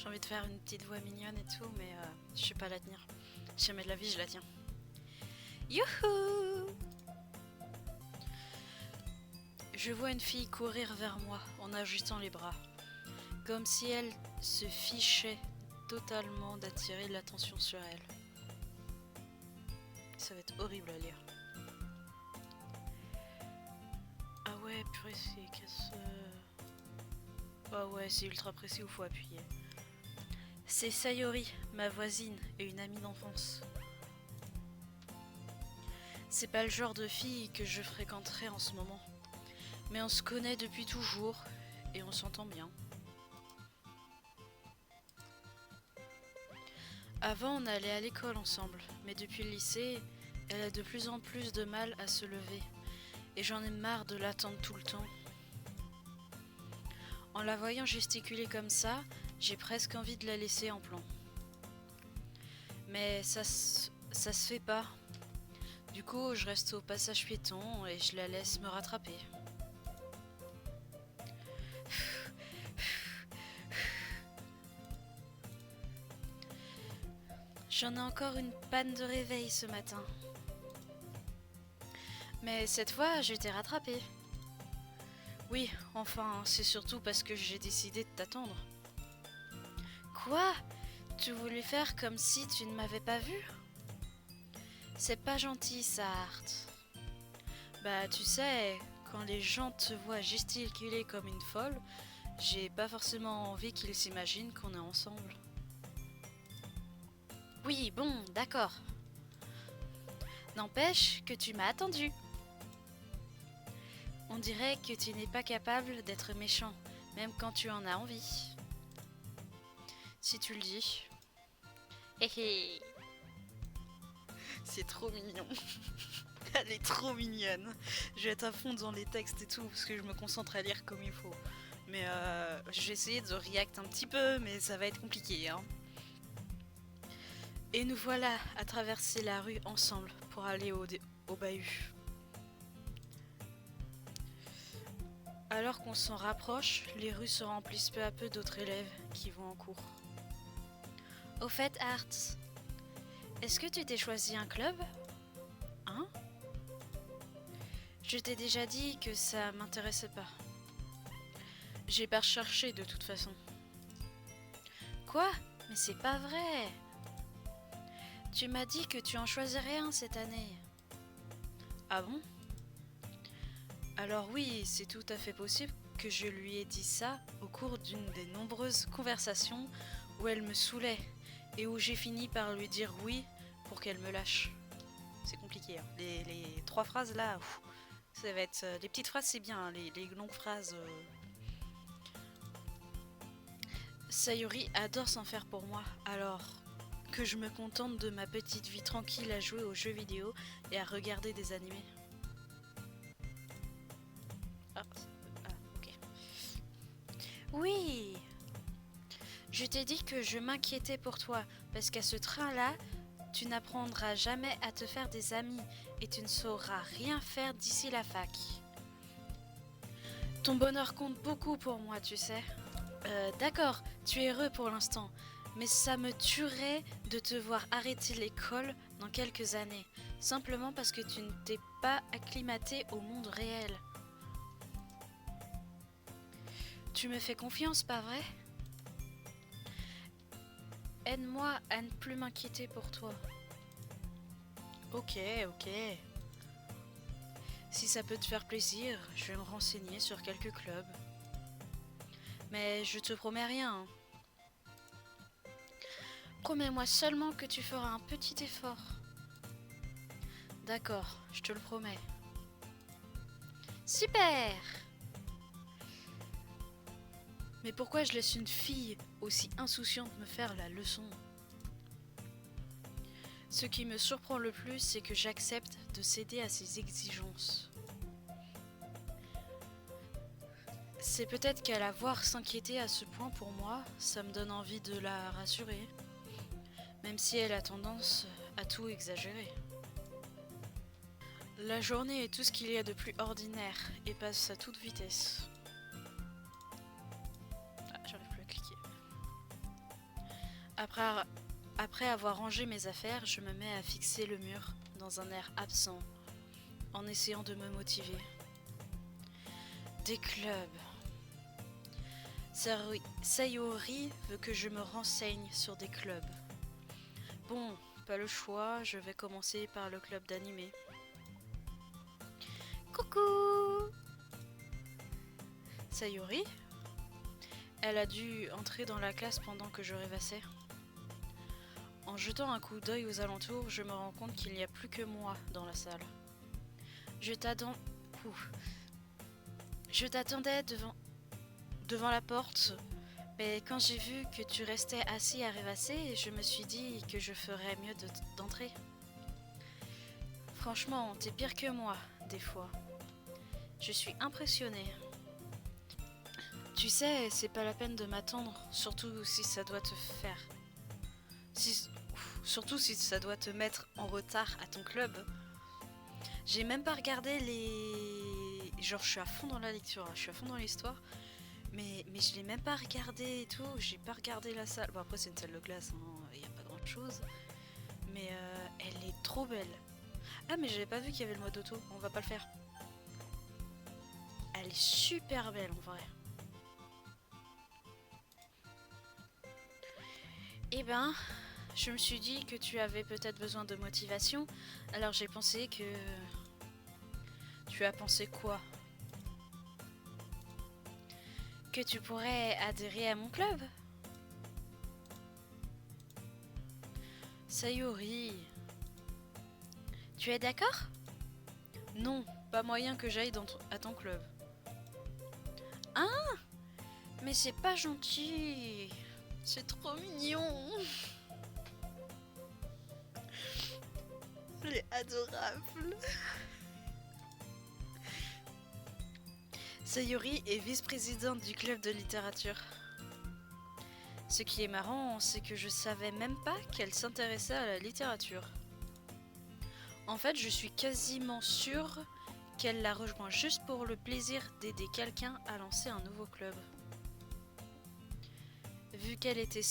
J'ai envie de faire une petite voix mignonne et tout, mais je sais pas la tenir. Jamais de la vie, je la tiens. Youhou! Je vois une fille courir vers moi en agitant les bras, comme si elle se fichait totalement d'attirer l'attention sur elle. Ça va être horrible à lire. Ah ouais, purée, c'est casse... Ah ouais, c'est ultra précis où faut appuyer. C'est Sayori, ma voisine et une amie d'enfance. C'est pas le genre de fille que je fréquenterais en ce moment. Mais on se connaît depuis toujours et on s'entend bien. Avant, on allait à l'école ensemble, mais depuis le lycée, elle a de plus en plus de mal à se lever. Et j'en ai marre de l'attendre tout le temps. En la voyant gesticuler comme ça, j'ai presque envie de la laisser en plan. Mais ça se fait pas. Du coup, je reste au passage piéton et je la laisse me rattraper. J'en ai encore une panne de réveil ce matin. Mais cette fois, je t'ai rattrapé. Oui, enfin, c'est surtout parce que j'ai décidé de t'attendre. Quoi? Tu voulais faire comme si tu ne m'avais pas vu? C'est pas gentil ça, Art. Bah tu sais, quand les gens te voient gesticuler comme une folle, j'ai pas forcément envie qu'ils s'imaginent qu'on est ensemble. Oui, bon, d'accord. N'empêche que tu m'as attendu. On dirait que tu n'es pas capable d'être méchant, même quand tu en as envie. Si tu le dis. Hé hé. C'est trop mignon. Elle est trop mignonne. Je vais être à fond dans les textes et tout, parce que je me concentre à lire comme il faut. Mais je vais essayer de react un petit peu, mais ça va être compliqué. Hein. Et nous voilà à traverser la rue ensemble pour aller au bahut. Alors qu'on s'en rapproche, les rues se remplissent peu à peu d'autres élèves qui vont en cours. Au fait, Art, est-ce que tu t'es choisi un club? Hein? Je t'ai déjà dit que ça m'intéressait pas. J'ai pas recherché de toute façon. Quoi? Mais c'est pas vrai! Tu m'as dit que tu en choisirais un cette année. Ah bon? Alors oui, c'est tout à fait possible que je lui ai dit ça au cours d'une des nombreuses conversations où elle me saoulait et où j'ai fini par lui dire oui pour qu'elle me lâche. C'est compliqué, hein. Les 3 phrases là, ça va être... les petites phrases c'est bien, hein. Les longues phrases... Sayori adore s'en faire pour moi, alors que je me contente de ma petite vie tranquille à jouer aux jeux vidéo et à regarder des animés. Ah, ok. Oui! Je t'ai dit que je m'inquiétais pour toi, parce qu'à ce train-là, tu n'apprendras jamais à te faire des amis et tu ne sauras rien faire d'ici la fac. Ton bonheur compte beaucoup pour moi, tu sais. D'accord, tu es heureux pour l'instant, mais ça me tuerait de te voir arrêter l'école dans quelques années, simplement parce que tu ne t'es pas acclimaté au monde réel. Tu me fais confiance, pas vrai? Aide-moi à ne plus m'inquiéter pour toi. Ok. Si ça peut te faire plaisir, je vais me renseigner sur quelques clubs. Mais je te promets rien. Hein. Promets-moi seulement que tu feras un petit effort. D'accord, je te le promets. Super! Mais pourquoi je laisse une fille aussi insouciante me faire la leçon? Ce qui me surprend le plus, c'est que j'accepte de céder à ses exigences. C'est peut-être qu'à la voir s'inquiéter à ce point pour moi, ça me donne envie de la rassurer. Même si elle a tendance à tout exagérer. La journée est tout ce qu'il y a de plus ordinaire et passe à toute vitesse. Ah, j'arrive plus à cliquer. Après, après avoir rangé mes affaires, je me mets à fixer le mur dans un air absent, en essayant de me motiver. Des clubs. Sayori veut que je me renseigne sur des clubs. Bon, pas le choix, je vais commencer par le club d'animé. Coucou! Sayori? Elle a dû entrer dans la classe pendant que je rêvassais. En jetant un coup d'œil aux alentours, je me rends compte qu'il n'y a plus que moi dans la salle. Je t'attendais devant la porte, mais quand j'ai vu que tu restais assis à rêvasser, je me suis dit que je ferais mieux d'entrer. Franchement, t'es pire que moi, des fois. Je suis impressionnée. Tu sais, c'est pas la peine de m'attendre, surtout si ça doit te faire. Surtout si ça doit te mettre en retard à ton club. J'ai même pas regardé les... Genre, je suis à fond dans la lecture, je suis à fond dans l'histoire. Mais je l'ai même pas regardé et tout, j'ai pas regardé la salle. Bon, après, c'est une salle de classe, hein, y a pas grand chose. Mais elle est trop belle. Ah, mais j'avais pas vu qu'il y avait le mode auto, on va pas le faire. Elle est super belle en vrai. Eh ben, je me suis dit que tu avais peut-être besoin de motivation, alors j'ai pensé que... Tu as pensé quoi? Que tu pourrais adhérer à mon club? Sayori... Tu es d'accord? Non, pas moyen que j'aille à ton club. Hein? Mais c'est pas gentil. C'est trop mignon. Elle est adorable. Sayori est vice-présidente du club de littérature. Ce qui est marrant, c'est que je savais même pas qu'elle s'intéressait à la littérature. En fait, je suis quasiment sûre qu'elle la rejoint juste pour le plaisir d'aider quelqu'un à lancer un nouveau club. Vu qu'elle était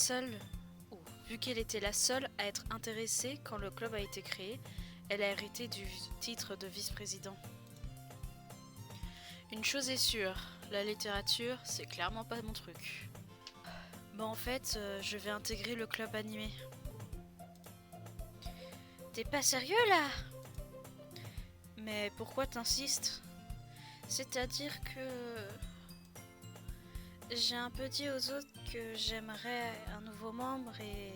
la seule à être intéressée quand le club a été créé, elle a hérité du titre de vice-président. Une chose est sûre, la littérature, c'est clairement pas mon truc. Bon, en fait, je vais intégrer le club animé. T'es pas sérieux là? Mais pourquoi t'insistes? C'est-à-dire que... J'ai un peu dit aux autres que j'aimerais un nouveau membre et...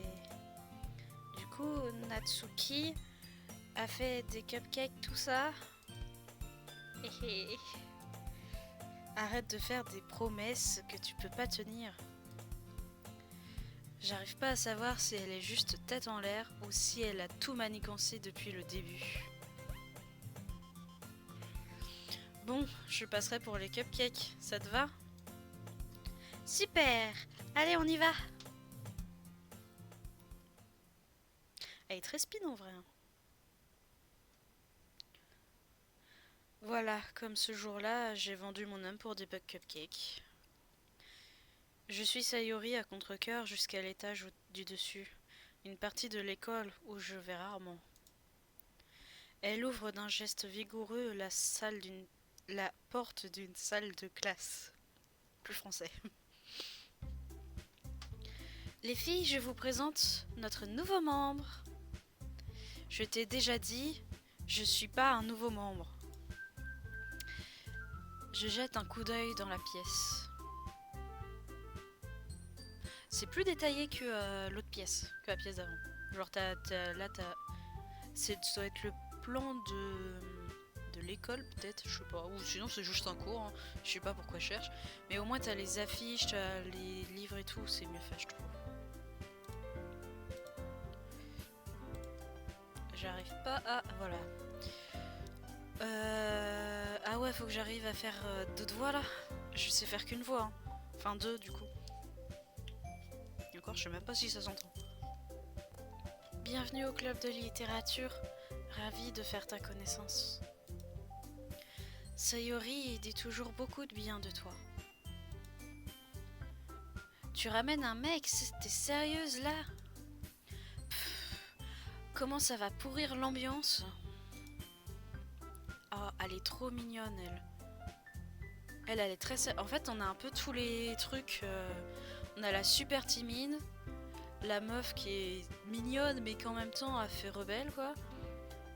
Du coup, Natsuki a fait des cupcakes, tout ça. Arrête de faire des promesses que tu peux pas tenir. J'arrive pas à savoir si elle est juste tête en l'air ou si elle a tout manigancé depuis le début. Bon, je passerai pour les cupcakes, ça te va? Super! Allez, on y va! Elle est très speed en vrai. Voilà, comme ce jour-là, j'ai vendu mon âme pour des cupcakes. Je suis Sayori à contre-cœur jusqu'à l'étage du dessus, une partie de l'école où je vais rarement. Elle ouvre d'un geste vigoureux la porte d'une salle de classe. Plus français. Les filles, je vous présente notre nouveau membre. Je t'ai déjà dit, je suis pas un nouveau membre. Je jette un coup d'œil dans la pièce. C'est plus détaillé que l'autre pièce, que la pièce d'avant. Genre ça doit être le plan de l'école peut-être, je sais pas. Ou sinon c'est juste un cours, hein. Je sais pas pourquoi je cherche. Mais au moins t'as les affiches, t'as les livres et tout, c'est mieux fait je trouve. J'arrive pas à... Voilà. Ah ouais, faut que j'arrive à faire 2 voix là. Je sais faire qu'une voix, hein. Enfin 2 du coup. Et encore, je sais même pas si ça s'entend. Bienvenue au club de littérature. Ravi de faire ta connaissance. Sayori dit toujours beaucoup de bien de toi. Tu ramènes un mec, t'es sérieuse là? Comment ça va pourrir l'ambiance? Oh, elle est trop mignonne, elle. Elle est très... En fait, on a un peu tous les trucs. On a la super timide, la meuf qui est mignonne, mais qui en même temps a fait rebelle, quoi.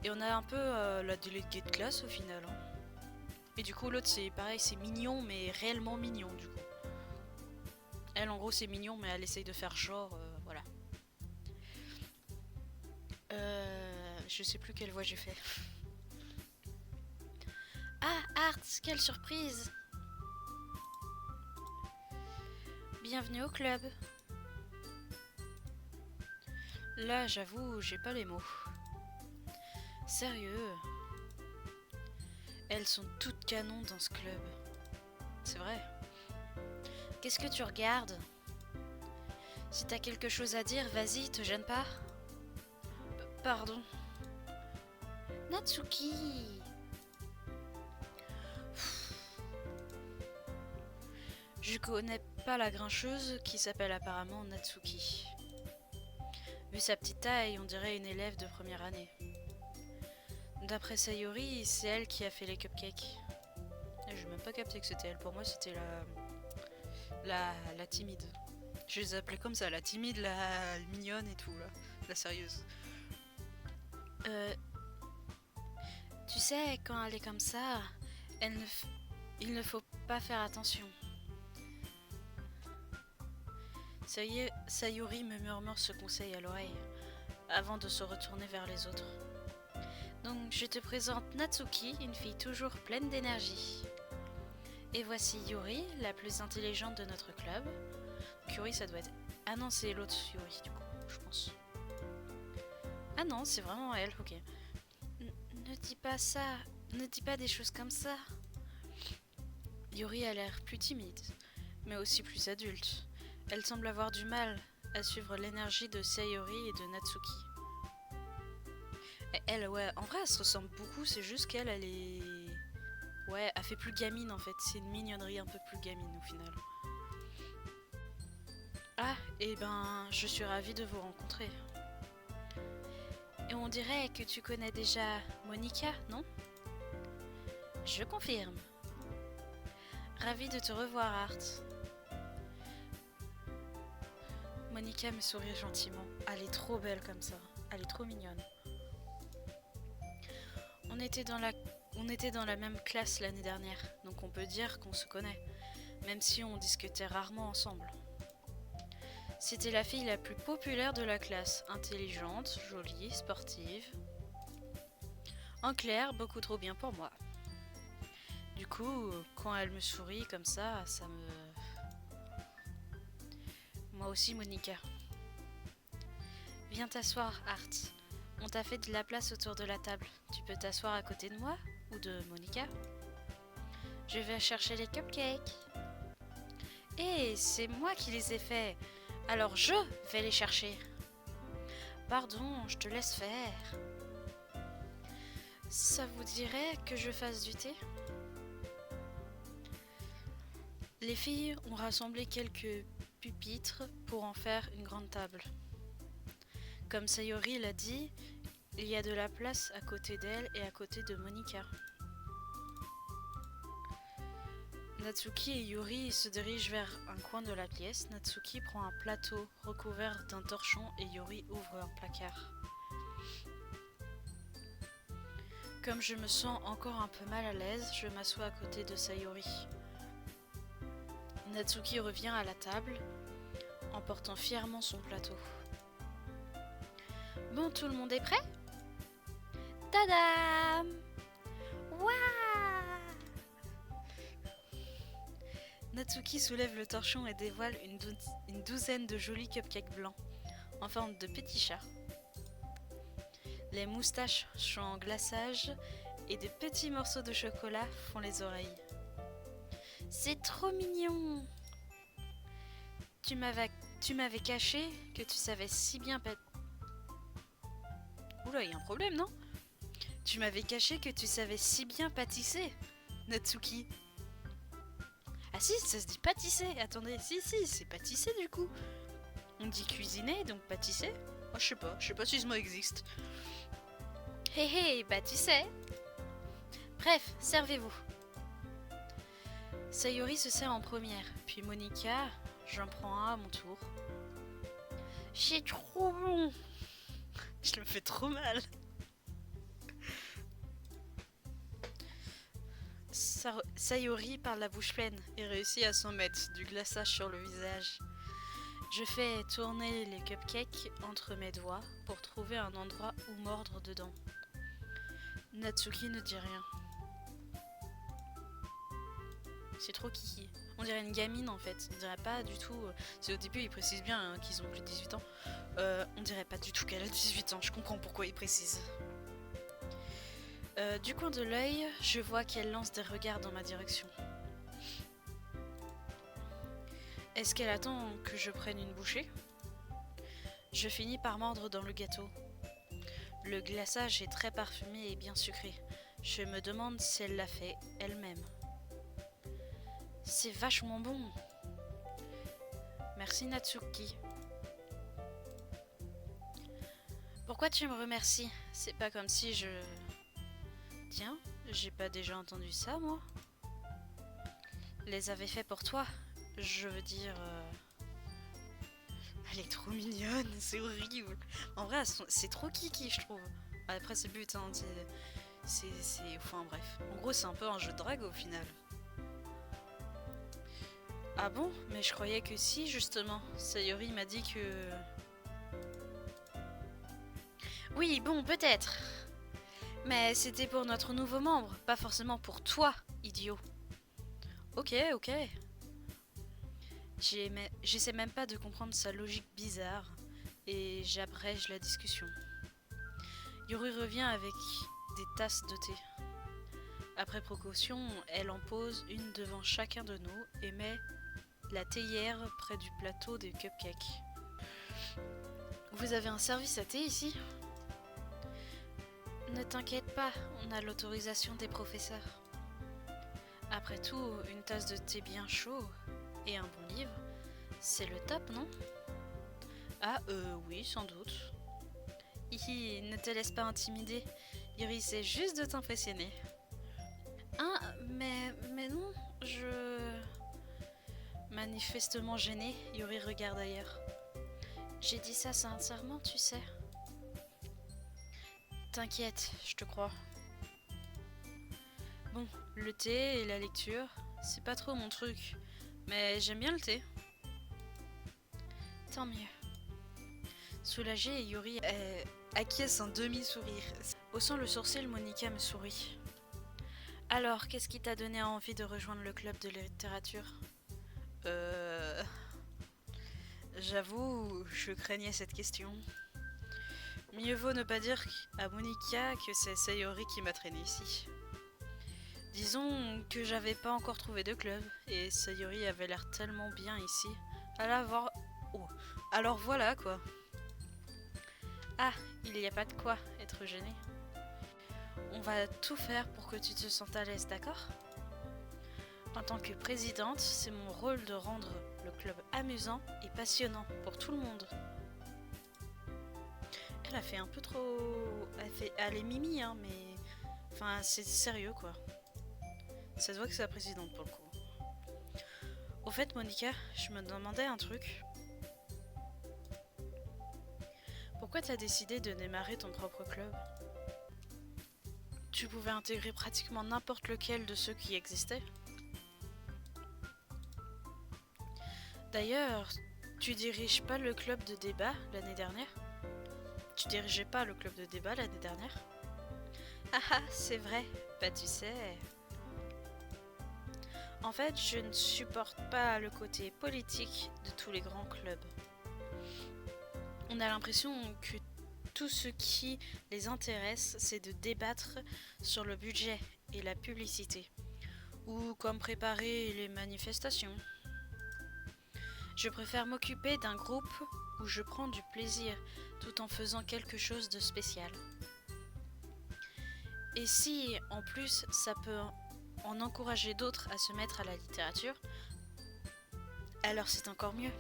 Et on a un peu la déléguée de classe, au final. Hein. Et du coup, l'autre, c'est pareil, c'est mignon, mais réellement mignon, du coup. Elle, en gros, c'est mignon, mais elle essaye de faire genre... voilà. Je sais plus quelle voix j'ai fait. Ah, Art, quelle surprise! Bienvenue au club. Là, j'avoue, j'ai pas les mots. Sérieux. Elles sont toutes canons dans ce club. C'est vrai. Qu'est-ce que tu regardes? Si t'as quelque chose à dire, vas-y, te gêne pas. Pardon. Natsuki. Je connais pas la grincheuse qui s'appelle apparemment Natsuki. Vu sa petite taille, on dirait une élève de première année. D'après Sayori, c'est elle qui a fait les cupcakes. J'ai même pas capté que c'était elle. Pour moi, c'était la timide. Je les appelais comme ça, la timide, la mignonne et tout, là. La sérieuse. Tu sais, quand elle est comme ça, il ne faut pas faire attention. Sayori me murmure ce conseil à l'oreille, avant de se retourner vers les autres. Donc, je te présente Natsuki, une fille toujours pleine d'énergie. Et voici Yuri, la plus intelligente de notre club. Donc, Yuri, ça doit être... Ah non, c'est l'autre Yuri, du coup, je pense. Ah non, c'est vraiment elle, ok. Ne dis pas ça, ne dis pas des choses comme ça. Yuri a l'air plus timide, mais aussi plus adulte. Elle semble avoir du mal à suivre l'énergie de Sayori et de Natsuki. Et elle, ouais, en vrai, elle se ressemble beaucoup, c'est juste qu'elle, elle est... Ouais, elle fait plus gamine en fait, c'est une mignonnerie un peu plus gamine au final. Ah, et ben, je suis ravie de vous rencontrer. Et on dirait que tu connais déjà Monica, non? Je confirme. Ravie de te revoir, Art. Monica me sourit gentiment. Elle est trop belle comme ça. Elle est trop mignonne. On était dans la même classe l'année dernière, donc on peut dire qu'on se connaît, même si on discutait rarement ensemble. C'était la fille la plus populaire de la classe, intelligente, jolie, sportive. En clair, beaucoup trop bien pour moi. Du coup, quand elle me sourit comme ça me... Moi aussi, Monica. Viens t'asseoir, Art. On t'a fait de la place autour de la table. Tu peux t'asseoir à côté de moi ou de Monica. Je vais chercher les cupcakes. Et c'est moi qui les ai faits. Alors je vais les chercher. Pardon, je te laisse faire. Ça vous dirait que je fasse du thé? Les filles ont rassemblé quelques pupitres pour en faire une grande table. Comme Sayori l'a dit, il y a de la place à côté d'elle et à côté de Monica. Natsuki et Yuri se dirigent vers un coin de la pièce. Natsuki prend un plateau recouvert d'un torchon et Yuri ouvre un placard. Comme je me sens encore un peu mal à l'aise, je m'assois à côté de Sayori. Natsuki revient à la table en portant fièrement son plateau. Bon, tout le monde est prêt? Tadam! Waouh! Natsuki soulève le torchon et dévoile une douzaine de jolis cupcakes blancs, en forme de petits chats. Les moustaches sont en glaçage et de petits morceaux de chocolat font les oreilles. C'est trop mignon! Tu m'avais caché que tu savais si bien Oula, il y a un problème, non? Tu m'avais caché que tu savais si bien pâtisser, Natsuki. Ah si, ça se dit pâtisser. Attendez, si, c'est pâtisser du coup. On dit cuisiner, donc pâtisser. Oh, Je sais pas si ce mot existe. Hé hé, bah tu sais. Bref, servez-vous. Sayori se sert en première, puis Monica, j'en prends un à mon tour. C'est trop bon. Je me fais trop mal. Sayori parle la bouche pleine et réussit à s'en mettre du glaçage sur le visage. Je fais tourner les cupcakes entre mes doigts pour trouver un endroit où mordre dedans. Natsuki ne dit rien. C'est trop kiki. On dirait une gamine en fait. On dirait pas du tout. C'est au début, ils précisent bien hein, qu'ils ont plus de 18 ans. On dirait pas du tout qu'elle a 18 ans. Je comprends pourquoi ils précisent. Du coin de l'œil, je vois qu'elle lance des regards dans ma direction. Est-ce qu'elle attend que je prenne une bouchée? Je finis par mordre dans le gâteau. Le glaçage est très parfumé et bien sucré. Je me demande si elle l'a fait elle-même. C'est vachement bon. Merci Natsuki. Pourquoi tu me remercies? C'est pas comme si je... Tiens, j'ai pas déjà entendu ça moi? Les avais fait pour toi. Je veux dire... Elle est trop mignonne, c'est horrible. En vrai, c'est trop kiki, je trouve. Après, c'est le but, hein, c'est... Enfin, bref. En gros, c'est un peu un jeu de drague, au final. Ah bon? Mais je croyais que si, justement. Sayori m'a dit que... Oui, bon, peut-être. Mais c'était pour notre nouveau membre, pas forcément pour toi, idiot. Ok. J'essaie même pas de comprendre sa logique bizarre et j'abrège la discussion. Yuri revient avec des tasses de thé. Après précaution, elle en pose une devant chacun de nous et met la théière près du plateau des cupcakes. Vous avez un service à thé ici? Ne t'inquiète pas, on a l'autorisation des professeurs. Après tout, une tasse de thé bien chaud et un bon livre, c'est le top, non? Ah, oui, sans doute. Hihi, ne te laisse pas intimider. Yuri essaie juste de t'impressionner. Ah, mais non, je... Manifestement gêné, Yuri regarde ailleurs. J'ai dit ça sincèrement, tu sais. T'inquiète, je te crois. Bon, le thé et la lecture, c'est pas trop mon truc, mais j'aime bien le thé. Tant mieux. Soulagée, Yuri acquiesce un demi-sourire. Haussant le sourcil, Monica me sourit. Alors, qu'est-ce qui t'a donné envie de rejoindre le club de littérature? J'avoue, je craignais cette question. Mieux vaut ne pas dire à Monica que c'est Sayori qui m'a traîné ici. Disons que j'avais pas encore trouvé de club et Sayori avait l'air tellement bien ici. Alors voilà quoi. Ah, il n'y a pas de quoi être gêné. On va tout faire pour que tu te sentes à l'aise, d'accord? En tant que présidente, c'est mon rôle de rendre le club amusant et passionnant pour tout le monde. Elle a fait un peu trop... Elle est mimi, hein, mais... Enfin, c'est sérieux, quoi. Ça se voit que c'est la présidente, pour le coup. Au fait, Monica, je me demandais un truc. Pourquoi t'as décidé de démarrer ton propre club? Tu pouvais intégrer pratiquement n'importe lequel de ceux qui existaient. D'ailleurs, tu diriges pas le club de débat l'année dernière? Tu dirigeais pas le club de débat l'année dernière? Ah ah, c'est vrai, bah tu sais... En fait, je ne supporte pas le côté politique de tous les grands clubs. On a l'impression que tout ce qui les intéresse, c'est de débattre sur le budget et la publicité, ou comme préparer les manifestations. Je préfère m'occuper d'un groupe où je prends du plaisir tout en faisant quelque chose de spécial. Et si, en plus, ça peut en encourager d'autres à se mettre à la littérature, alors c'est encore mieux.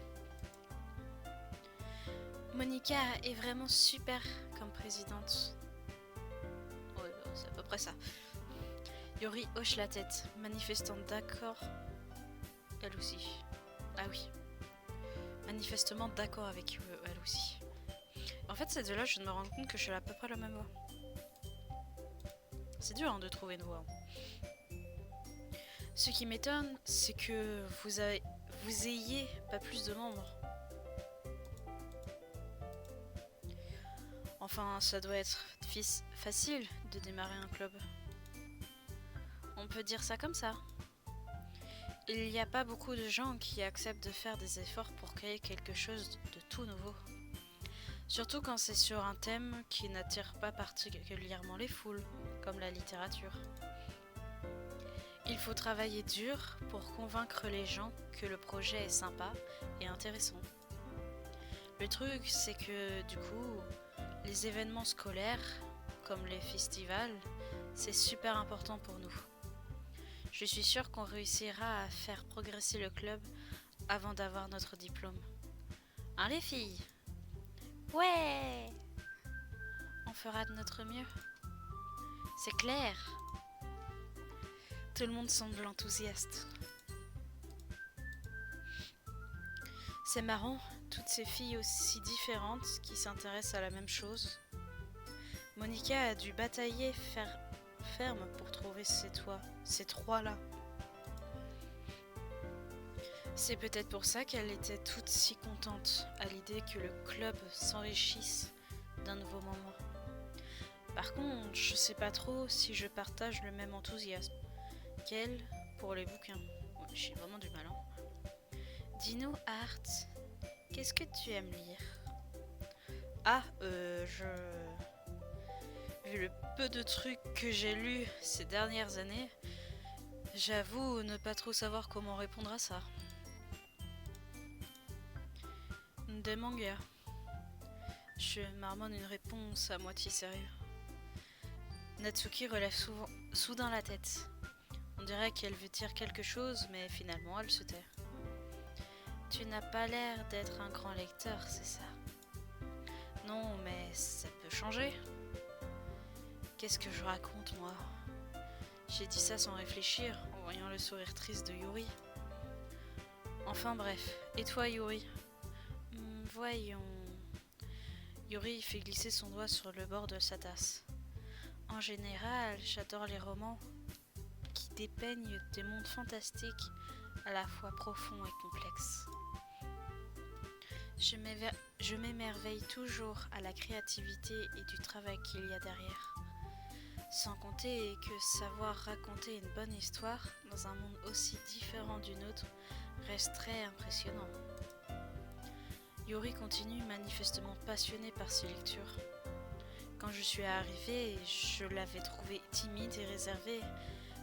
Monica est vraiment super comme présidente. Ouais, c'est à peu près ça. Yori hoche la tête, manifestant d'accord. Elle aussi. Ah oui. Manifestement d'accord avec elle aussi. En fait, ces deux-là, je me rends compte que je suis à peu près la même voix. C'est dur de trouver une voix. Ce qui m'étonne, c'est que vous ayez pas plus de membres. Enfin, ça doit être facile de démarrer un club. On peut dire ça comme ça. Il n'y a pas beaucoup de gens qui acceptent de faire des efforts pour créer quelque chose de tout nouveau. Surtout quand c'est sur un thème qui n'attire pas particulièrement les foules, comme la littérature. Il faut travailler dur pour convaincre les gens que le projet est sympa et intéressant. Le truc, c'est que du coup, les événements scolaires, comme les festivals, c'est super important pour nous. Je suis sûre qu'on réussira à faire progresser le club avant d'avoir notre diplôme. Hein les filles? Ouais! On fera de notre mieux. C'est clair. Tout le monde semble enthousiaste. C'est marrant, toutes ces filles aussi différentes qui s'intéressent à la même chose. Monica a dû batailler ferme pour trouver ces trois-là. C'est peut-être pour ça qu'elle était toute si contente à l'idée que le club s'enrichisse d'un nouveau membre. Par contre, je sais pas trop si je partage le même enthousiasme qu'elle pour les bouquins. Ouais, j'ai vraiment du mal. Dis-nous, Art, qu'est-ce que tu aimes lire? Ah, vu le peu de trucs que j'ai lus ces dernières années, j'avoue ne pas trop savoir comment répondre à ça. Des mangas. Je marmonne une réponse à moitié sérieux. Natsuki relève soudain la tête. On dirait qu'elle veut dire quelque chose, mais finalement elle se tait. Tu n'as pas l'air d'être un grand lecteur, c'est ça? Non, mais ça peut changer. Qu'est-ce que je raconte, moi? J'ai dit ça sans réfléchir, en voyant le sourire triste de Yuri. Enfin bref, et toi Yuri? Voyons... Yuri fait glisser son doigt sur le bord de sa tasse. En général, j'adore les romans qui dépeignent des mondes fantastiques à la fois profonds et complexes. Je m'émerveille toujours à la créativité et du travail qu'il y a derrière. Sans compter que savoir raconter une bonne histoire dans un monde aussi différent du nôtre reste très impressionnant. Yuri continue manifestement passionné par ses lectures. Quand je suis arrivée, je l'avais trouvée timide et réservée,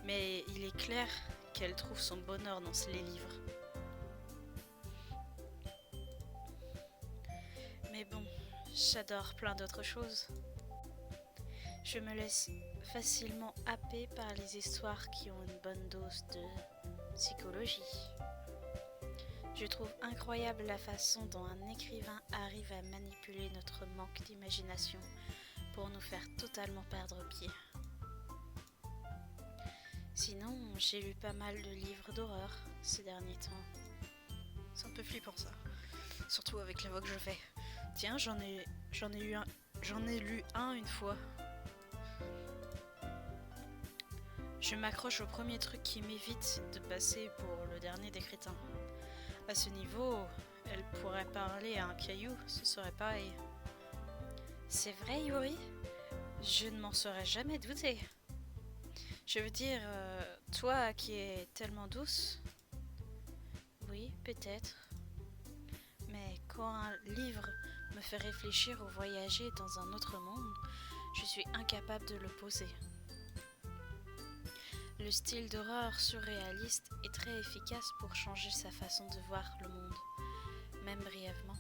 mais il est clair qu'elle trouve son bonheur dans les livres. Mais bon, j'adore plein d'autres choses. Je me laisse facilement happer par les histoires qui ont une bonne dose de psychologie. Je trouve incroyable la façon dont un écrivain arrive à manipuler notre manque d'imagination pour nous faire totalement perdre pied. Sinon, j'ai lu pas mal de livres d'horreur ces derniers temps. C'est un peu flippant ça, surtout avec la voix que je fais. Tiens, j'en ai lu un une fois. Je m'accroche au premier truc qui m'évite de passer pour le dernier des crétins. À ce niveau, elle pourrait parler à un caillou, ce serait pareil. C'est vrai, Yuri? Je ne m'en serais jamais douté. Je veux dire, toi qui es tellement douce. Oui, peut-être. Mais quand un livre me fait réfléchir ou voyager dans un autre monde, je suis incapable de l'opposer. Le style d'horreur surréaliste est très efficace pour changer sa façon de voir le monde, même brièvement.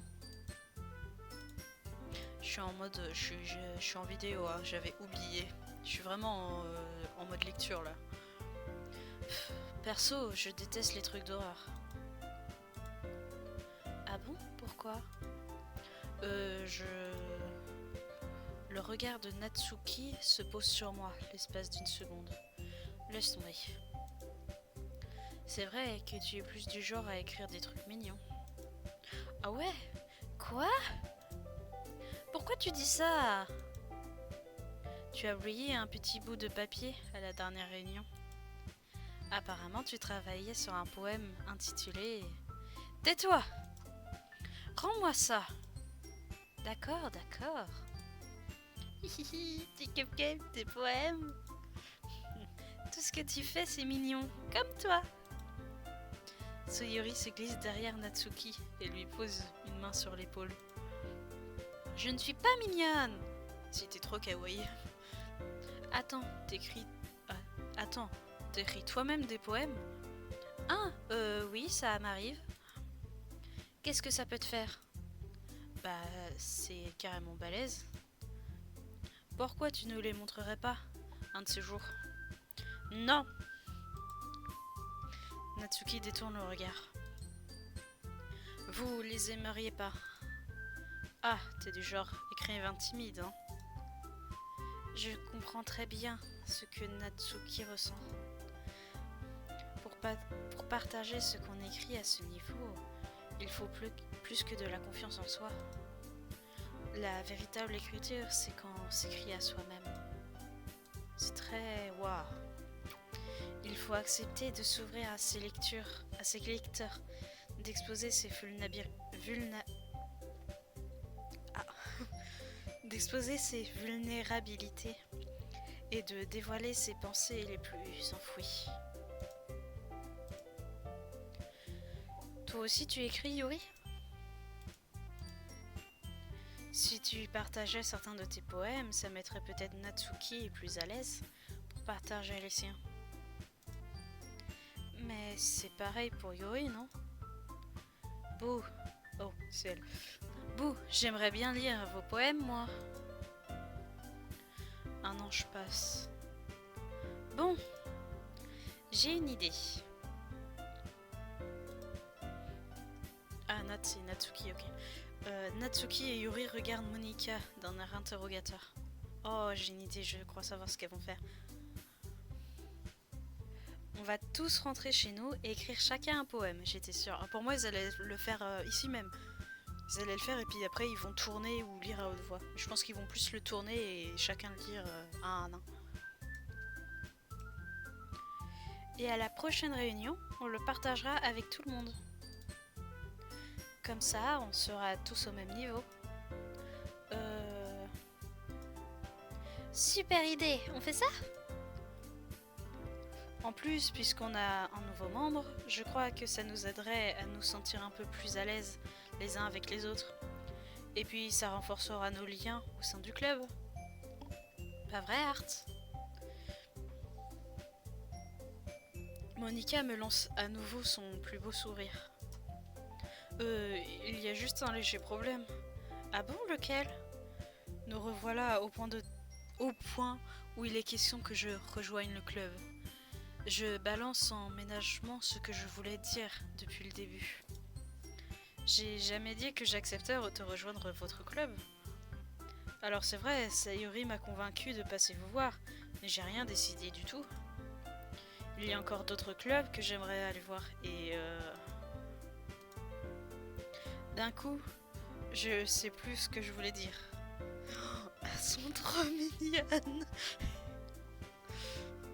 Je suis en mode, je suis en vidéo, hein, j'avais oublié. Je suis vraiment en mode lecture là. Perso, je déteste les trucs d'horreur. Ah bon? Pourquoi? Je... Le regard de Natsuki se pose sur moi l'espace d'une seconde. Laisse tomber. C'est vrai que tu es plus du genre à écrire des trucs mignons. Ah ouais? Quoi? Pourquoi tu dis ça? Tu as oublié un petit bout de papier à la dernière réunion. Apparemment, tu travaillais sur un poème intitulé « Tais-toi! Rends-moi ça !» D'accord, d'accord. Tes cupcakes, tes poèmes. Tout ce que tu fais, c'est mignon, comme toi. Sayori se glisse derrière Natsuki et lui pose une main sur l'épaule. Je ne suis pas mignonne. C'était trop kawaii. Attends, t'écris toi-même des poèmes? Ah, oui, ça m'arrive. Qu'est-ce que ça peut te faire? Bah, c'est carrément balèze. Pourquoi tu ne les montrerais pas un de ces jours? Non! Natsuki détourne le regard. Vous les aimeriez pas? Ah, t'es du genre écrivain timide, hein? Je comprends très bien ce que Natsuki ressent. Pour partager ce qu'on écrit à ce niveau, il faut plus que de la confiance en soi. La véritable écriture, c'est quand on s'écrit à soi-même. C'est très waouh. Il faut accepter de s'ouvrir à ses lecteurs, d'exposer ses d'exposer ses vulnérabilités et de dévoiler ses pensées les plus enfouies. Toi aussi tu écris, Yuri? Si tu partageais certains de tes poèmes, ça mettrait peut-être Natsuki plus à l'aise pour partager les siens. Mais c'est pareil pour Yuri, non? Bouh. Oh, c'est elle. Bouh, j'aimerais bien lire vos poèmes, moi. Un an passe. Bon, j'ai une idée. Ah, c'est Natsuki, ok. Natsuki et Yuri regardent Monika d'un air interrogateur. Oh, j'ai une idée, je crois savoir ce qu'elles vont faire. On va tous rentrer chez nous et écrire chacun un poème, j'étais sûre. Pour moi, ils allaient le faire ici même. Ils allaient le faire et puis après, ils vont tourner ou lire à haute voix. Je pense qu'ils vont plus le tourner et chacun le lire un à un. Et à la prochaine réunion, on le partagera avec tout le monde. Comme ça, on sera tous au même niveau. Super idée, on fait ça? En plus, puisqu'on a un nouveau membre, je crois que ça nous aiderait à nous sentir un peu plus à l'aise les uns avec les autres. Et puis, ça renforcera nos liens au sein du club. Pas vrai, Art? Monika me lance à nouveau son plus beau sourire. Il y a juste un léger problème. Ah bon, lequel? Nous revoilà au point où il est question que je rejoigne le club. Je balance en ménagement ce que je voulais dire depuis le début. J'ai jamais dit que j'acceptais de rejoindre votre club. Alors c'est vrai, Sayori m'a convaincu de passer vous voir, mais j'ai rien décidé du tout. Il y a encore d'autres clubs que j'aimerais aller voir et d'un coup, je sais plus ce que je voulais dire. Oh, elles sont trop mignonnes.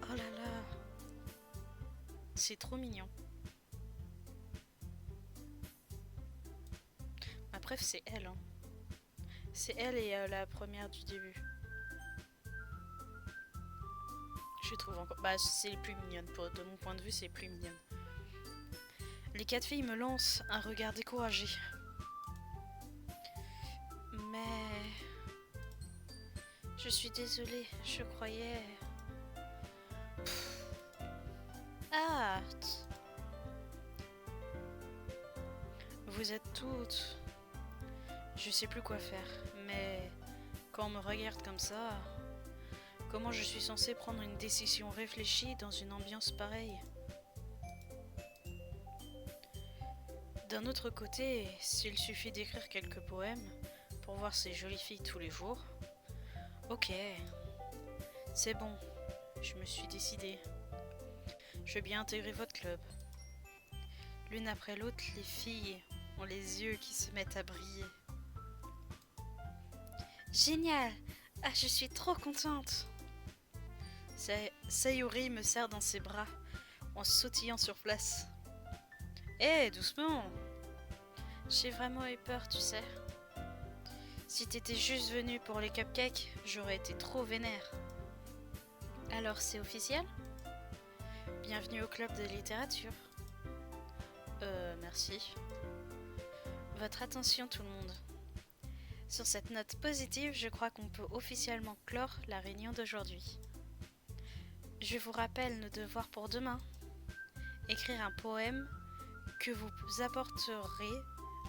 Oh là là. C'est trop mignon. Bref, c'est elle. Hein. C'est elle et la première du début. Je trouve encore... Bah, c'est les plus mignonnes. De mon point de vue, c'est les plus mignonnes. Les 4 filles me lancent un regard découragé. Mais... Je suis désolée, je croyais... Art. Vous êtes toutes... Je sais plus quoi faire, mais quand on me regarde comme ça, comment je suis censée prendre une décision réfléchie dans une ambiance pareille? D'un autre côté, s'il suffit d'écrire quelques poèmes, pour voir ces jolies filles tous les jours. Ok, c'est bon, je me suis décidée. Je vais bien intégrer votre club. L'une après l'autre, les filles ont les yeux qui se mettent à briller. Génial! Ah, je suis trop contente! Sayuri me serre dans ses bras en sautillant sur place. Hé, doucement! J'ai vraiment eu peur, tu sais. Si t'étais juste venu pour les cupcakes, j'aurais été trop vénère. Alors c'est officiel? Bienvenue au club de littérature. Merci. Votre attention tout le monde. Sur cette note positive, je crois qu'on peut officiellement clore la réunion d'aujourd'hui. Je vous rappelle nos devoirs pour demain. Écrire un poème que vous apporterez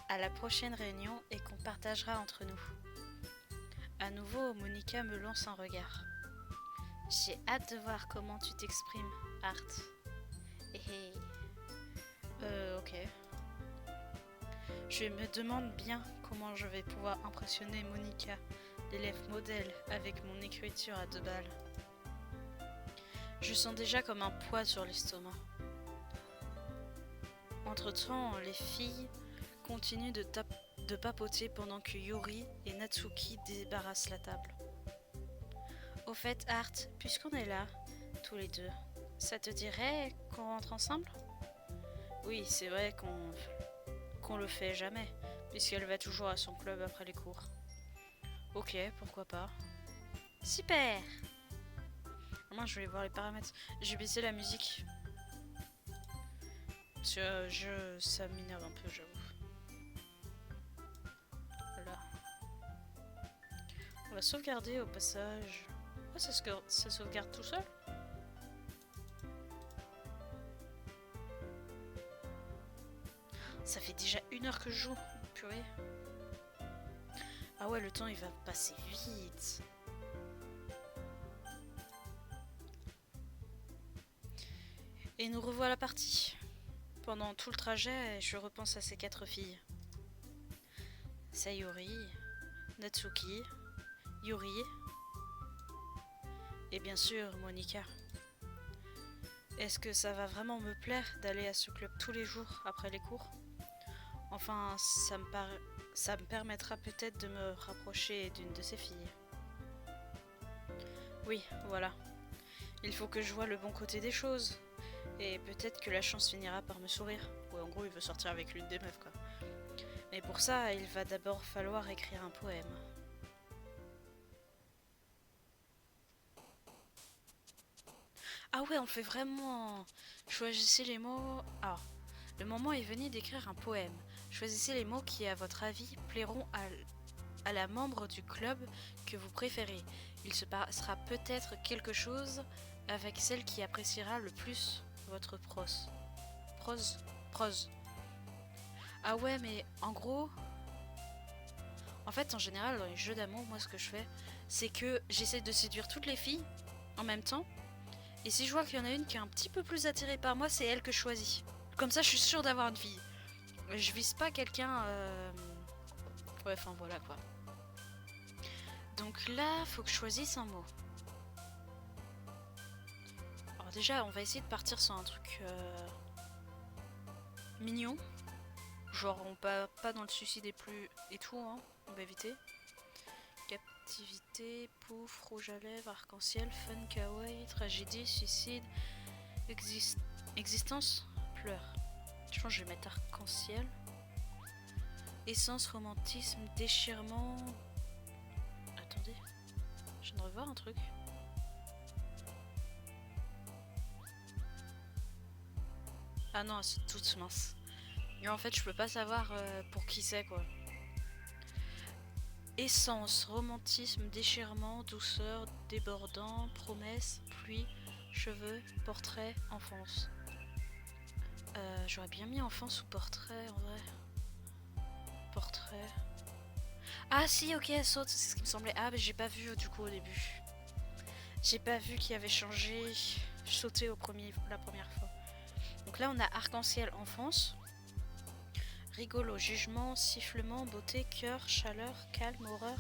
à la prochaine réunion et qu'on partagera entre nous. À nouveau, Monica me lance un regard. J'ai hâte de voir comment tu t'exprimes, Art. Ok. Je me demande bien comment je vais pouvoir impressionner Monica, l'élève modèle, avec mon écriture à 2 balles. Je sens déjà comme un poids sur l'estomac. Entre-temps, les filles continuent de papoter pendant que Yuri et Natsuki débarrassent la table. Au fait, Art, puisqu'on est là, tous les deux, ça te dirait qu'on rentre ensemble? Oui, c'est vrai qu'on le fait jamais, puisqu'elle va toujours à son club après les cours. Ok, pourquoi pas. Super! Moi, je vais voir les paramètres. J'ai baissé la musique. Parce que ça m'énerve un peu, j'avoue. Voilà. On va sauvegarder au passage. Oh, ça sauvegarde tout seul? Ça fait déjà 1 heure que je joue. Purée. Ah ouais, le temps il va passer vite. Et nous revoilà la partie. Pendant tout le trajet, je repense à ces 4 filles. Sayuri, Natsuki, Yuri et bien sûr Monica. Est-ce que ça va vraiment me plaire d'aller à ce club tous les jours après les cours? Enfin, ça me permettra peut-être de me rapprocher d'une de ces filles. Oui, voilà. Il faut que je vois le bon côté des choses. Et peut-être que la chance finira par me sourire. Ouais, en gros, il veut sortir avec l'une des meufs, quoi. Mais pour ça, il va d'abord falloir écrire un poème. Ah ouais, on fait vraiment... Choisissez les mots... Ah, le moment est venu d'écrire un poème. Choisissez les mots qui, à votre avis, plairont à la membre du club que vous préférez. Il se passera peut-être quelque chose avec celle qui appréciera le plus votre prose. Prose. Ah ouais, mais en gros... En fait, en général, dans les jeux d'amour, moi, ce que je fais, c'est que j'essaie de séduire toutes les filles en même temps. Et si je vois qu'il y en a une qui est un petit peu plus attirée par moi, c'est elle que je choisis. Comme ça, je suis sûre d'avoir une fille. Je vise pas quelqu'un... Ouais, enfin, voilà, quoi. Donc là, faut que je choisisse un mot. Alors déjà, on va essayer de partir sur un truc... mignon. Genre, on va pas dans le suicide et tout, hein. On va éviter. Captivité, pouf, rouge à lèvres, arc-en-ciel, fun, kawaii, tragédie, suicide, existence, pleurs. Je pense que je vais mettre arc-en-ciel. Essence, romantisme, déchirement. Attendez, je viens de revoir un truc. Ah non, c'est toute mince. Et en fait, je peux pas savoir pour qui c'est, quoi. Essence, romantisme, déchirement, douceur, débordant, promesse, pluie, cheveux, portrait, enfance. J'aurais bien mis enfance ou portrait en vrai. Portrait. Ah si, ok, elle saute, c'est ce qui me semblait. Ah, mais j'ai pas vu du coup au début. J'ai pas vu qu'il avait changé. Je sautais la première fois. Donc là, on a arc-en-ciel enfance. Rigolo, jugement, sifflement, beauté, cœur, chaleur, calme, horreur,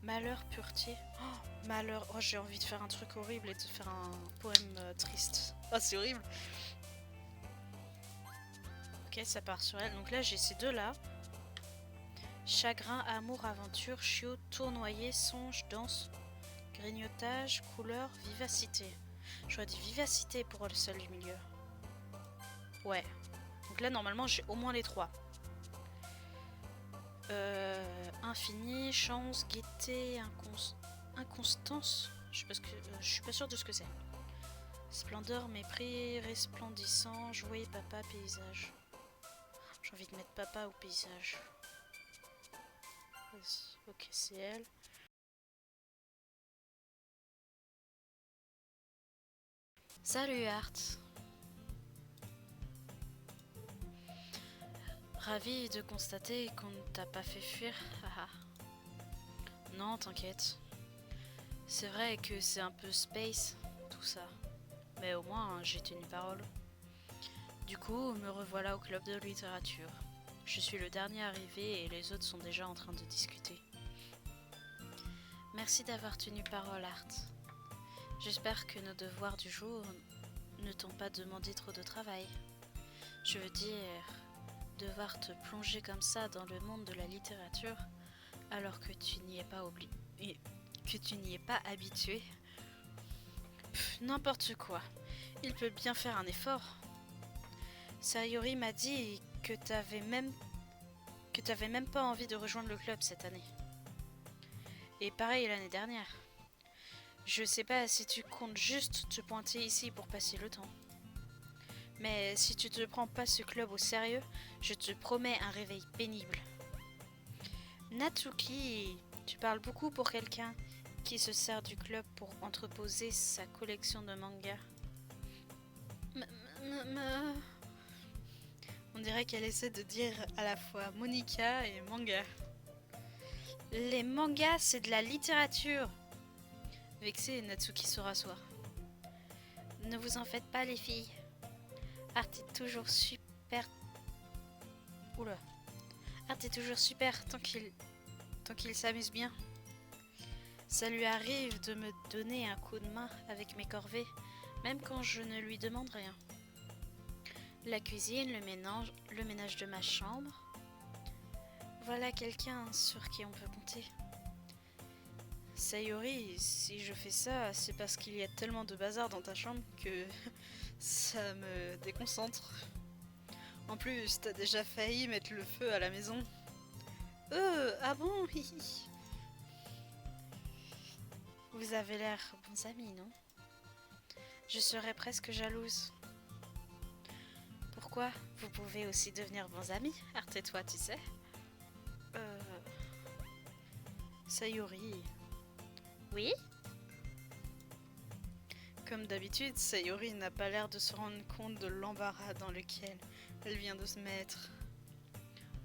malheur, pureté. Oh, malheur, oh j'ai envie de faire un truc horrible et de faire un poème triste. Oh c'est horrible. Ok, ça part sur elle. Donc là j'ai ces deux-là. Chagrin, amour, aventure, chiot, tournoyer, songe, danse, grignotage, couleur, vivacité. J'aurais dit vivacité pour le seul du milieu. Ouais. Donc là normalement j'ai au moins les trois. Infini, chance, gaieté, inconstance. Je suis pas sûre de ce que c'est. Splendeur, mépris, resplendissant, jouet, papa, paysage. J'ai envie de mettre papa ou paysage. Ok, c'est elle. Salut Art. Ravi de constater qu'on ne t'a pas fait fuir. Non, t'inquiète. C'est vrai que c'est un peu space, tout ça. Mais au moins, j'ai tenu parole. Du coup, me revoilà au club de littérature. Je suis le dernier arrivé et les autres sont déjà en train de discuter. Merci d'avoir tenu parole, Art. J'espère que nos devoirs du jour ne t'ont pas demandé trop de travail. Je veux dire, devoir te plonger comme ça dans le monde de la littérature alors que tu n'y es pas habitué. N'importe quoi. Il peut bien faire un effort. Sayori m'a dit que t'avais même pas envie de rejoindre le club cette année. Et pareil l'année dernière. Je sais pas si tu comptes juste te pointer ici pour passer le temps. Mais si tu te prends pas ce club au sérieux, je te promets un réveil pénible. Natsuki, tu parles beaucoup pour quelqu'un qui se sert du club pour entreposer sa collection de mangas. On dirait qu'elle essaie de dire à la fois Monica et manga. Les mangas, c'est de la littérature. Vexée, Natsuki se rassoit. Ne vous en faites pas, les filles. Art est toujours super. Oula. Art est toujours super tant qu'il s'amuse bien. Ça lui arrive de me donner un coup de main avec mes corvées, même quand je ne lui demande rien. La cuisine, le ménage de ma chambre. Voilà quelqu'un sur qui on peut compter. Sayori, si je fais ça, c'est parce qu'il y a tellement de bazar dans ta chambre que ça me déconcentre. En plus, t'as déjà failli mettre le feu à la maison. Ah bon? Vous avez l'air bons amis, non? Je serais presque jalouse. Pourquoi? Vous pouvez aussi devenir bons amis, Art et toi, tu sais. Sayori. Oui? Comme d'habitude, Sayori n'a pas l'air de se rendre compte de l'embarras dans lequel elle vient de se mettre.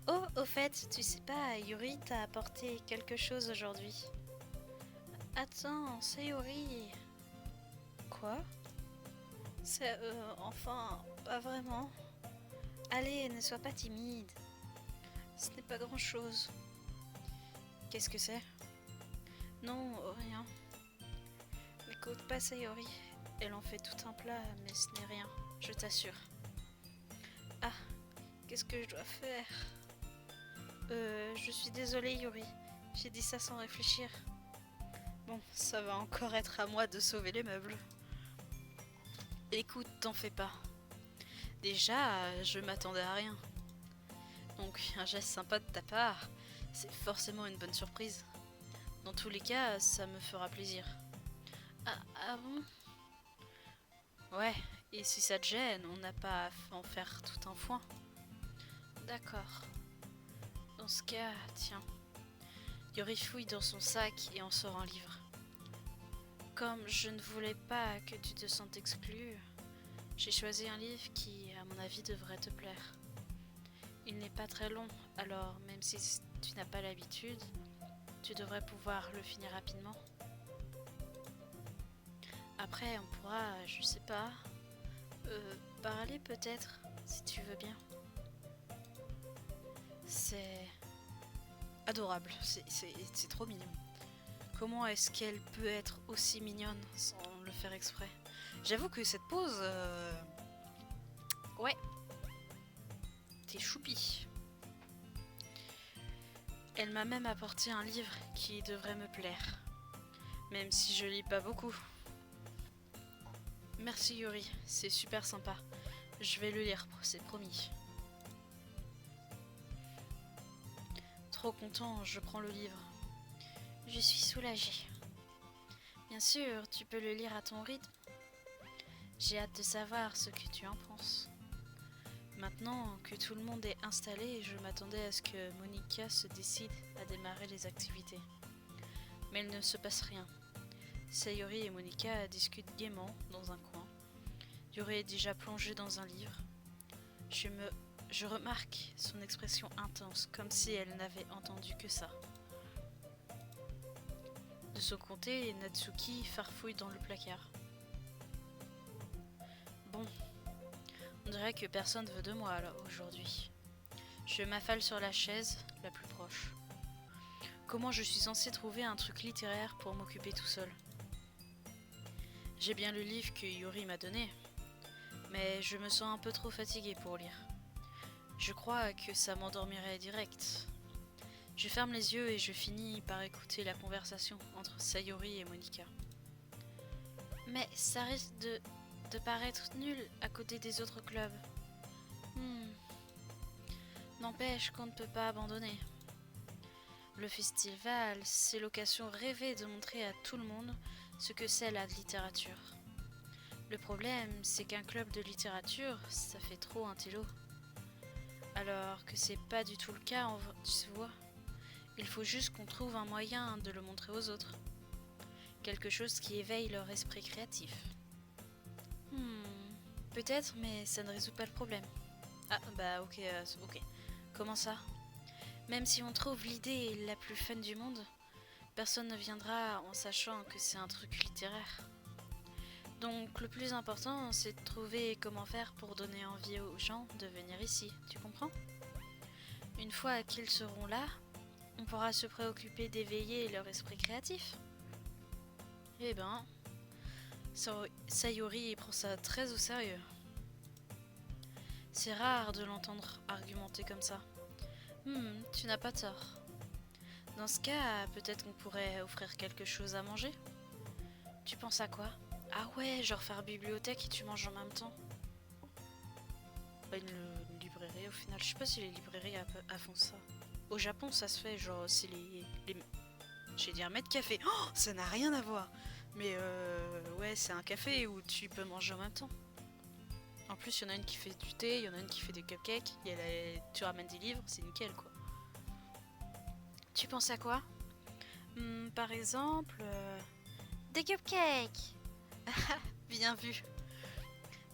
Oh, au fait, tu sais pas, Yuri t'a apporté quelque chose aujourd'hui. Attends, Sayori. Quoi? C'est enfin, pas vraiment. Allez, ne sois pas timide. Ce n'est pas grand-chose. Qu'est-ce que c'est? Non, rien. N'écoute pas Sayori. Elle en fait tout un plat, mais ce n'est rien, je t'assure. Ah, qu'est-ce que je dois faire? Je suis désolée Yuri. J'ai dit ça sans réfléchir. Bon, ça va encore être à moi de sauver les meubles. Écoute, t'en fais pas. Déjà, je m'attendais à rien. Donc, un geste sympa de ta part, c'est forcément une bonne surprise. Dans tous les cas, ça me fera plaisir. Ah bon? Ouais, et si ça te gêne, on n'a pas à en faire tout un foin. D'accord. Dans ce cas, tiens. Yuri fouille dans son sac et en sort un livre. Comme je ne voulais pas que tu te sentes exclue, j'ai choisi un livre qui, à mon avis, devrait te plaire. Il n'est pas très long, alors même si tu n'as pas l'habitude, tu devrais pouvoir le finir rapidement. Après, on pourra, je sais pas, parler peut-être, si tu veux bien. C'est adorable, c'est trop mignon. Comment est-ce qu'elle peut être aussi mignonne sans le faire exprès? J'avoue que cette pose... Ouais. T'es choupi. Elle m'a même apporté un livre qui devrait me plaire. Même si je lis pas beaucoup. Merci Yuri, c'est super sympa. Je vais le lire, c'est promis. Trop content, je prends le livre. Je suis soulagée. Bien sûr, tu peux le lire à ton rythme. J'ai hâte de savoir ce que tu en penses. Maintenant que tout le monde est installé, je m'attendais à ce que Monica se décide à démarrer les activités. Mais il ne se passe rien. Sayori et Monica discutent gaiement dans un coin. Yuri est déjà plongé dans un livre. Je remarque son expression intense, comme si elle n'avait entendu que ça. De son côté, Natsuki farfouille dans le placard. Bon, on dirait que personne veut de moi alors aujourd'hui. Je m'affale sur la chaise la plus proche. Comment je suis censée trouver un truc littéraire pour m'occuper tout seul? J'ai bien le livre que Yuri m'a donné, mais je me sens un peu trop fatiguée pour lire. Je crois que ça m'endormirait direct. Je ferme les yeux et je finis par écouter la conversation entre Sayori et Monica. Mais ça risque de paraître nul à côté des autres clubs. N'empêche qu'on ne peut pas abandonner. Le festival, c'est l'occasion rêvée de montrer à tout le monde ce que c'est la littérature. Le problème, c'est qu'un club de littérature, ça fait trop intello. Alors que c'est pas du tout le cas, tu vois. Il faut juste qu'on trouve un moyen de le montrer aux autres. Quelque chose qui éveille leur esprit créatif. Peut-être, mais ça ne résout pas le problème. Ah, bah ok, ok. Comment ça? Même si on trouve l'idée la plus fun du monde, personne ne viendra en sachant que c'est un truc littéraire. Donc le plus important, c'est de trouver comment faire pour donner envie aux gens de venir ici, tu comprends? Une fois qu'ils seront là, on pourra se préoccuper d'éveiller leur esprit créatif. Eh ben, Sayori prend ça très au sérieux. C'est rare de l'entendre argumenter comme ça. Tu n'as pas tort. Dans ce cas, peut-être qu'on pourrait offrir quelque chose à manger? Tu penses à quoi? Ah ouais, genre faire bibliothèque et tu manges en même temps. Bah une librairie au final. Je sais pas si les librairies font ça. Au Japon, ça se fait, genre c'est les je vais dire mètres café. Oh, ça n'a rien à voir. Mais ouais, c'est un café où tu peux manger en même temps. En plus, il y en a une qui fait du thé, il y en a une qui fait des cupcakes. Tu ramènes des livres, c'est nickel quoi. Tu penses à quoi? Par exemple... Des cupcakes. Bien vu.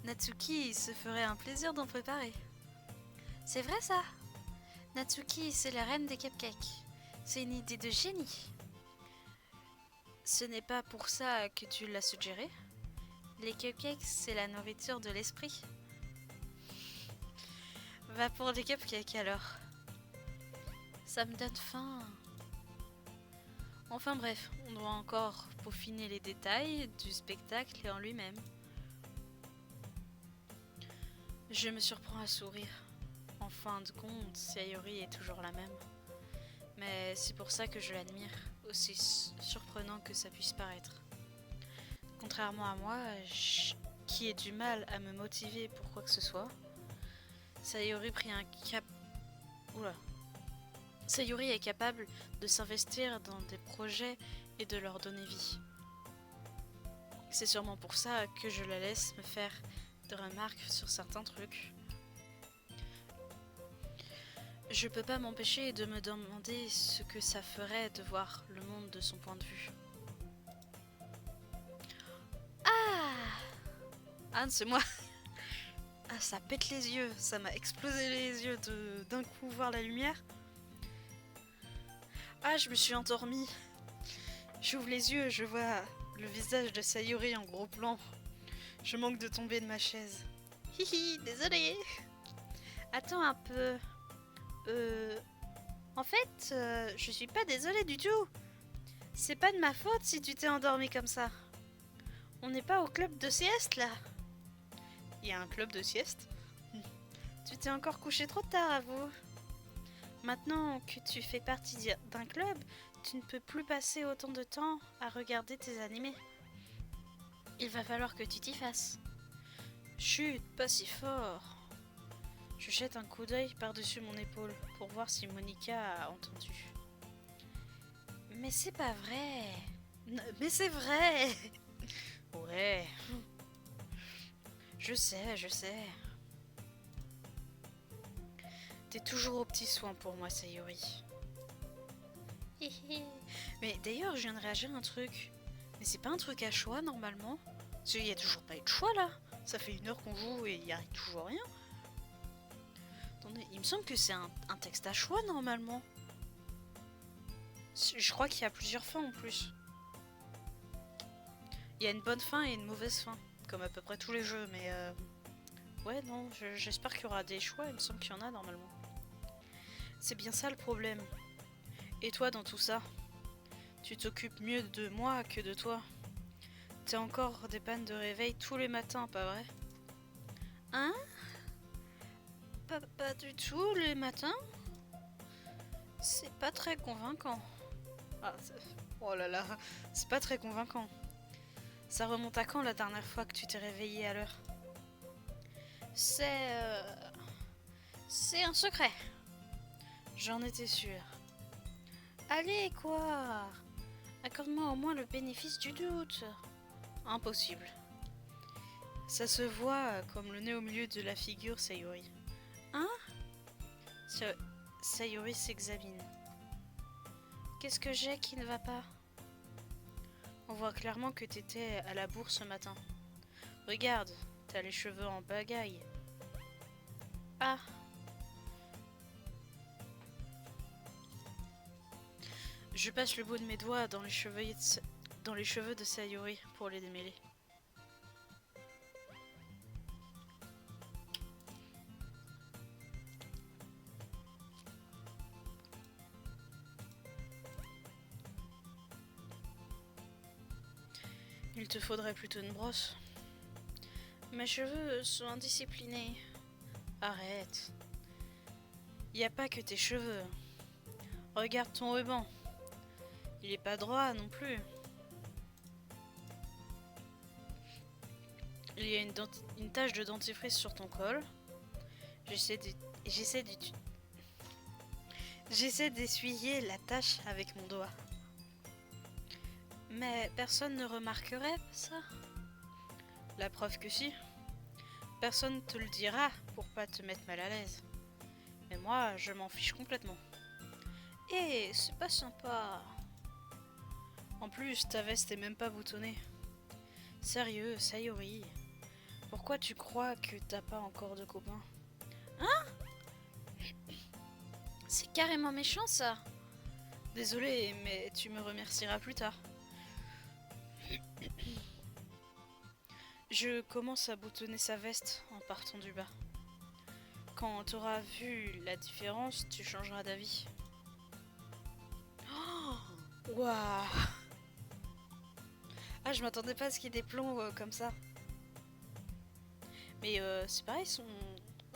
Natsuki se ferait un plaisir d'en préparer. C'est vrai ça? Natsuki, c'est la reine des cupcakes. C'est une idée de génie. Ce n'est pas pour ça que tu l'as suggéré? Les cupcakes, c'est la nourriture de l'esprit. Va pour des cupcakes alors. Ça me donne faim. Enfin bref, on doit encore peaufiner les détails du spectacle en lui-même. Je me surprends à sourire. En fin de compte, Sayori est toujours la même. Mais c'est pour ça que je l'admire, aussi surprenant que ça puisse paraître. Contrairement à moi, qui ai du mal à me motiver pour quoi que ce soit, Sayori Sayori est capable de s'investir dans des projets et de leur donner vie. C'est sûrement pour ça que je la laisse me faire des remarques sur certains trucs. Je peux pas m'empêcher de me demander ce que ça ferait de voir le monde de son point de vue. Ah, c'est moi. Ah, ça pète les yeux, ça m'a explosé les yeux d'un coup voir la lumière. Ah, je me suis endormie. J'ouvre les yeux, je vois le visage de Sayori en gros plan. Je manque de tomber de ma chaise. Hihi, désolée. Attends un peu. Euh... En fait, je suis pas désolée du tout. C'est pas de ma faute si tu t'es endormi comme ça. On n'est pas au club de sieste là. Il y a un club de sieste? Tu t'es encore couché trop tard, avoue. Maintenant que tu fais partie d'un club, tu ne peux plus passer autant de temps à regarder tes animés. Il va falloir que tu t'y fasses. Chut, pas si fort. Je jette un coup d'œil par-dessus mon épaule pour voir si Monica a entendu. Mais c'est pas vrai. Mais c'est vrai. Ouais. Je sais. T'es toujours aux petits soins pour moi, Sayori. Mais d'ailleurs, je viens de réagir à un truc. Mais c'est pas un truc à choix, normalement? Parce qu'il y a toujours pas eu de choix, là. Ça fait 1 heure qu'on joue et il y a toujours rien. Attendez, il me semble que c'est un texte à choix, normalement. Je crois qu'il y a plusieurs fins, en plus. Il y a une bonne fin et une mauvaise fin. Comme à peu près tous les jeux, mais... Ouais, non, j'espère qu'il y aura des choix. Il me semble qu'il y en a, normalement. C'est bien ça, le problème. Et toi, dans tout ça? Tu t'occupes mieux de moi que de toi. T'as encore des pannes de réveil tous les matins, pas vrai? Hein? Pas du tout les matins? C'est pas très convaincant. Ah, oh là là, c'est pas très convaincant. Ça remonte à quand la dernière fois que tu t'es réveillée à l'heure? C'est un secret. J'en étais sûre. Allez, quoi? Accorde-moi au moins le bénéfice du doute. Impossible. Ça se voit comme le nez au milieu de la figure, Sayori. Hein? Sayori s'examine. Qu'est-ce que j'ai qui ne va pas? On voit clairement que t'étais à la bourse ce matin. Regarde, t'as les cheveux en pagaille. Ah! Je passe le bout de mes doigts dans les cheveux de Sayori pour les démêler. Il te faudrait plutôt une brosse. Mes cheveux sont indisciplinés. Arrête. Y a pas que tes cheveux. Regarde ton ruban. Il est pas droit non plus. Il y a une tache de dentifrice sur ton col. J'essaie d'essuyer la tache avec mon doigt. Mais personne ne remarquerait ça? La preuve que si. Personne te le dira pour pas te mettre mal à l'aise. Mais moi, je m'en fiche complètement. Et c'est pas sympa. En plus, ta veste est même pas boutonnée. Sérieux, Sayori. Pourquoi tu crois que t'as pas encore de copains? Hein? C'est carrément méchant ça. Désolé, mais tu me remercieras plus tard. Je commence à boutonner sa veste en partant du bas. Quand t'auras vu la différence, tu changeras d'avis. Oh, waouh! Ah, je m'attendais pas à ce qu'il y ait des plombs comme ça. Mais c'est pareil,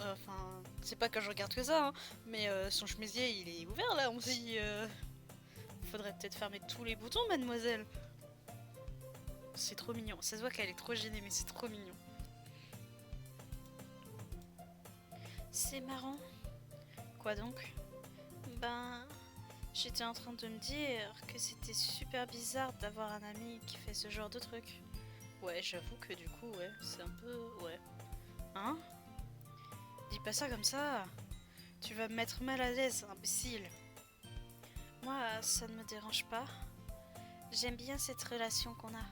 enfin, c'est pas que je regarde que ça, hein, mais son chemisier, il est ouvert là, on se dit... Faudrait peut-être fermer tous les boutons, mademoiselle. C'est trop mignon. Ça se voit qu'elle est trop gênée, mais c'est trop mignon. C'est marrant. Quoi donc? Ben... J'étais en train de me dire que c'était super bizarre d'avoir un ami qui fait ce genre de truc. Ouais, j'avoue que du coup, ouais, c'est un peu... Ouais. Hein? Dis pas ça comme ça. Tu vas me mettre mal à l'aise, imbécile. Moi, ça ne me dérange pas. J'aime bien cette relation qu'on a.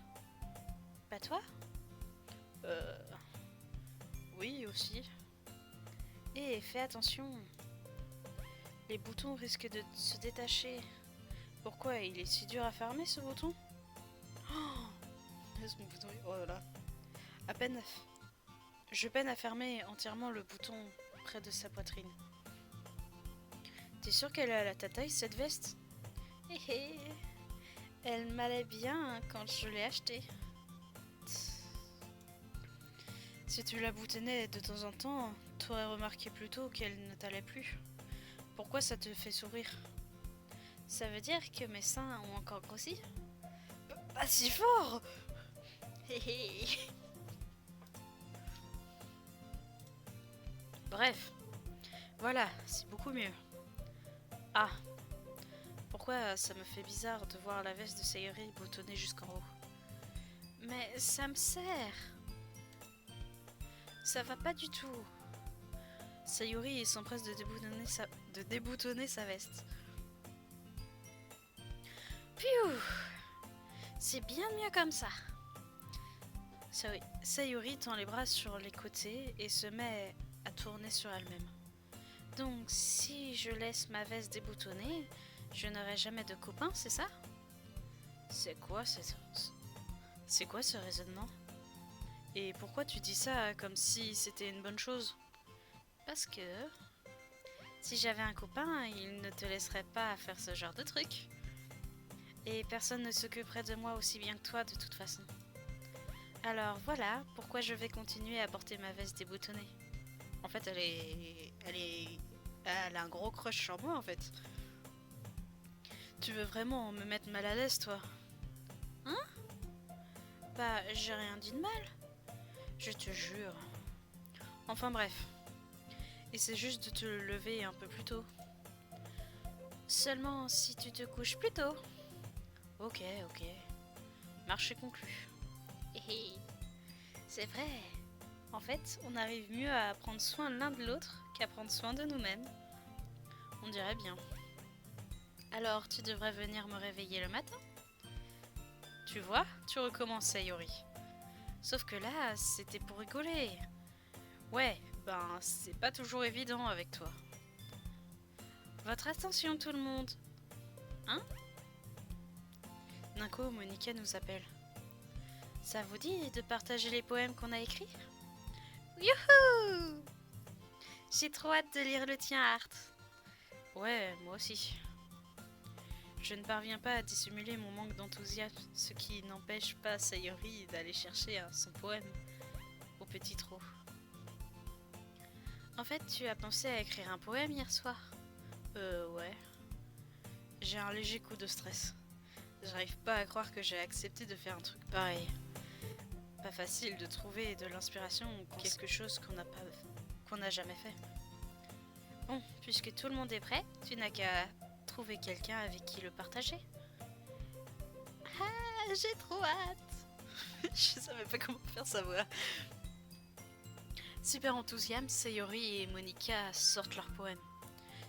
Pas toi? Oui, aussi. Et fais attention. Les boutons risquent de se détacher. Pourquoi? Il est si dur à fermer, ce bouton? Oh, mon bouton... Oh là là. À peine... Je peine à fermer entièrement le bouton près de sa poitrine. T'es sûr qu'elle est à ta taille, cette veste? Hé hé, elle m'allait bien quand je l'ai achetée. Si tu la boutonnais de temps en temps, t'aurais remarqué plutôt qu'elle ne t'allait plus. Pourquoi ça te fait sourire? Ça veut dire que mes seins ont encore grossi? Pas si fort! Hé hé. Bref, voilà, c'est beaucoup mieux. Ah, pourquoi ça me fait bizarre de voir la veste de Sayori boutonnée jusqu'en haut? Mais ça me sert. Ça va pas du tout. Sayori s'empresse de déboutonner sa veste. Piou! C'est bien mieux comme ça. Sayori tend les bras sur les côtés et se met à tourner sur elle-même. Donc si je laisse ma veste déboutonnée, je n'aurai jamais de copain, c'est ça? C'est quoi ce raisonnement? Et pourquoi tu dis ça comme si c'était une bonne chose? Parce que si j'avais un copain, il ne te laisserait pas faire ce genre de truc. Et personne ne s'occuperait de moi aussi bien que toi de toute façon. Alors voilà pourquoi je vais continuer à porter ma veste déboutonnée. En fait, elle a un gros crush sur moi en fait. Tu veux vraiment me mettre mal à l'aise, toi? Hein? Bah, j'ai rien dit de mal. Je te jure. Enfin bref. Et c'est juste de te lever un peu plus tôt. Seulement si tu te couches plus tôt. Ok. Marché conclu. C'est vrai. En fait, on arrive mieux à prendre soin l'un de l'autre qu'à prendre soin de nous-mêmes. On dirait bien. Alors, tu devrais venir me réveiller le matin. Tu vois, tu recommences, Sayori. Sauf que là, c'était pour rigoler. Ouais, ben, c'est pas toujours évident avec toi. Votre attention, tout le monde. Hein? D'un coup, Monica nous appelle. Ça vous dit de partager les poèmes qu'on a écrits? Youhou! J'ai trop hâte de lire le tien, Art. Ouais, moi aussi. Je ne parviens pas à dissimuler mon manque d'enthousiasme, ce qui n'empêche pas Sayori d'aller chercher son poème au petit trot. En fait, tu as pensé à écrire un poème hier soir? Ouais. J'ai un léger coup de stress. J'arrive pas à croire que j'ai accepté de faire un truc pareil. Pas facile de trouver de l'inspiration ou quelque chose qu'on n'a jamais fait. Bon, puisque tout le monde est prêt, tu n'as qu'à trouver quelqu'un avec qui le partager. Ah, j'ai trop hâte. Je savais pas comment faire sa voix. Super enthousiasme, Sayori et Monica sortent leur poème.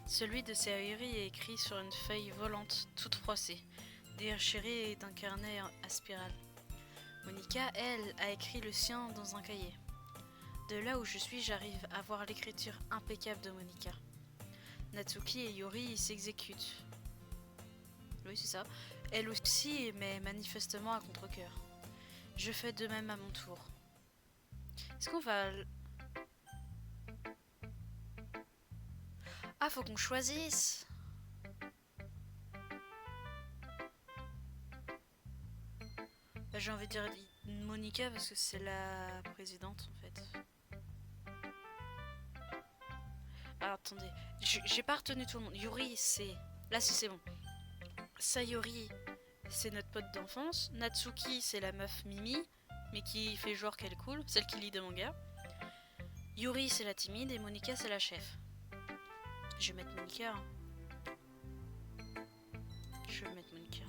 Celui de Sayori est écrit sur une feuille volante toute froissée, déchirée d'un carnet à spirale. Monica, elle, a écrit le sien dans un cahier. De là où je suis, j'arrive à voir l'écriture impeccable de Monica. Natsuki et Yuri s'exécutent. Oui, c'est ça. Elle aussi, mais manifestement à contre-cœur. Je fais de même à mon tour. Est-ce qu'on va... Ah, faut qu'on choisisse. Bah, j'ai envie de dire Monica parce que c'est la présidente en fait. Alors attendez, j'ai pas retenu tout le monde. Yuri, c'est... Là, c'est bon. Sayori, c'est notre pote d'enfance. Natsuki, c'est la meuf Mimi, mais qui fait genre qu'elle est cool, celle qui lit des mangas. Yuri, c'est la timide et Monica, c'est la chef. Je vais mettre Monica. Je vais mettre Monica.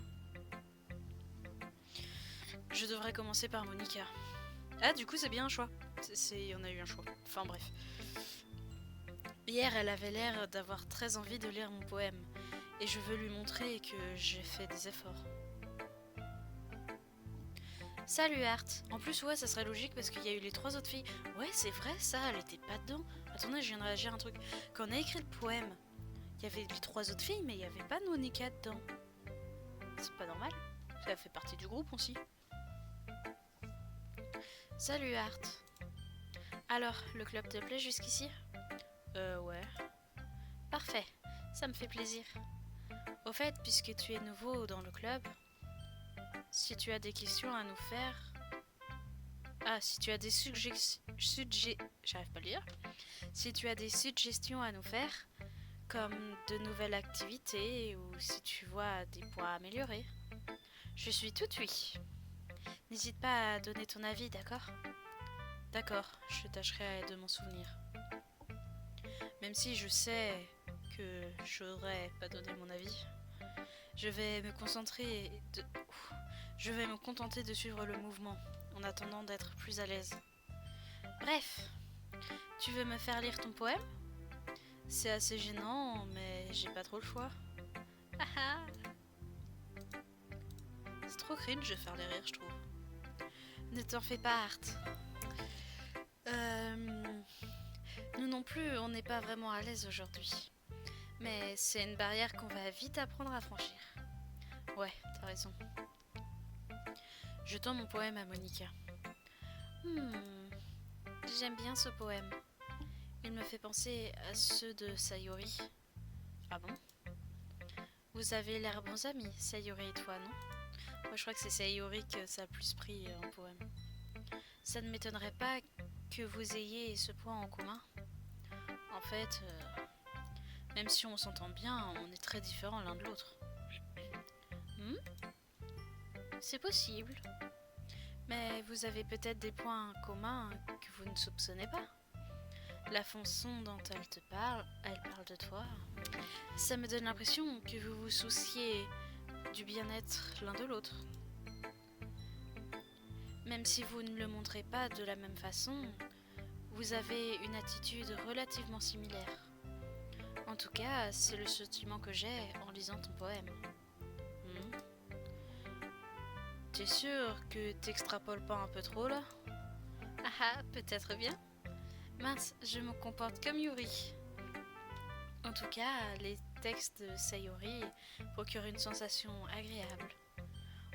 Je devrais commencer par Monica. Ah, du coup, c'est bien un choix. On a eu un choix. Enfin, bref. Hier, elle avait l'air d'avoir très envie de lire mon poème. Et je veux lui montrer que j'ai fait des efforts. Salut Art. En plus, ouais, ça serait logique parce qu'il y a eu les 3 autres filles. Ouais, c'est vrai, ça, elle était pas dedans. Attendez, je viens de réagir à un truc. Quand on a écrit le poème, il y avait les 3 autres filles, mais il n'y avait pas de Monica dedans. C'est pas normal. Ça fait partie du groupe aussi. Salut Art. Alors, le club te plaît jusqu'ici? Ouais. Parfait. Ça me fait plaisir. Au fait, puisque tu es nouveau dans le club, si tu as des questions à nous faire... Ah, si tu as des j'arrive pas à le dire. Si tu as des suggestions à nous faire, comme de nouvelles activités ou si tu vois des points à améliorer, je suis tout oui. N'hésite pas à donner ton avis, d'accord? D'accord, je tâcherai de m'en souvenir. Même si je sais que j'aurais pas donné mon avis, je vais me je vais me contenter de suivre le mouvement en attendant d'être plus à l'aise. Bref, tu veux me faire lire ton poème? C'est assez gênant, mais j'ai pas trop le choix. Ah ah. C'est trop cringe de faire les rires, je trouve. Ne t'en fais pas, Art. Nous non plus, on n'est pas vraiment à l'aise aujourd'hui. Mais c'est une barrière qu'on va vite apprendre à franchir. Ouais, t'as raison. Je tends mon poème à Monica. J'aime bien ce poème. Il me fait penser à ceux de Sayori. Ah bon? Vous avez l'air bons amis, Sayori et toi, non? Moi, je crois que c'est Sayori que ça a plus pris en poème. Ça ne m'étonnerait pas que vous ayez ce point en commun. En fait, même si on s'entend bien, on est très différents l'un de l'autre. C'est possible. Mais vous avez peut-être des points communs que vous ne soupçonnez pas. La façon dont elle parle de toi. Ça me donne l'impression que vous vous souciez du bien-être l'un de l'autre. Même si vous ne le montrez pas de la même façon, vous avez une attitude relativement similaire. En tout cas, c'est le sentiment que j'ai en lisant ton poème. T'es sûr que t'extrapoles pas un peu trop là? Ah, peut-être bien. Mince, je me comporte comme Yuri. En tout cas, les textes de Sayori procurent une sensation agréable.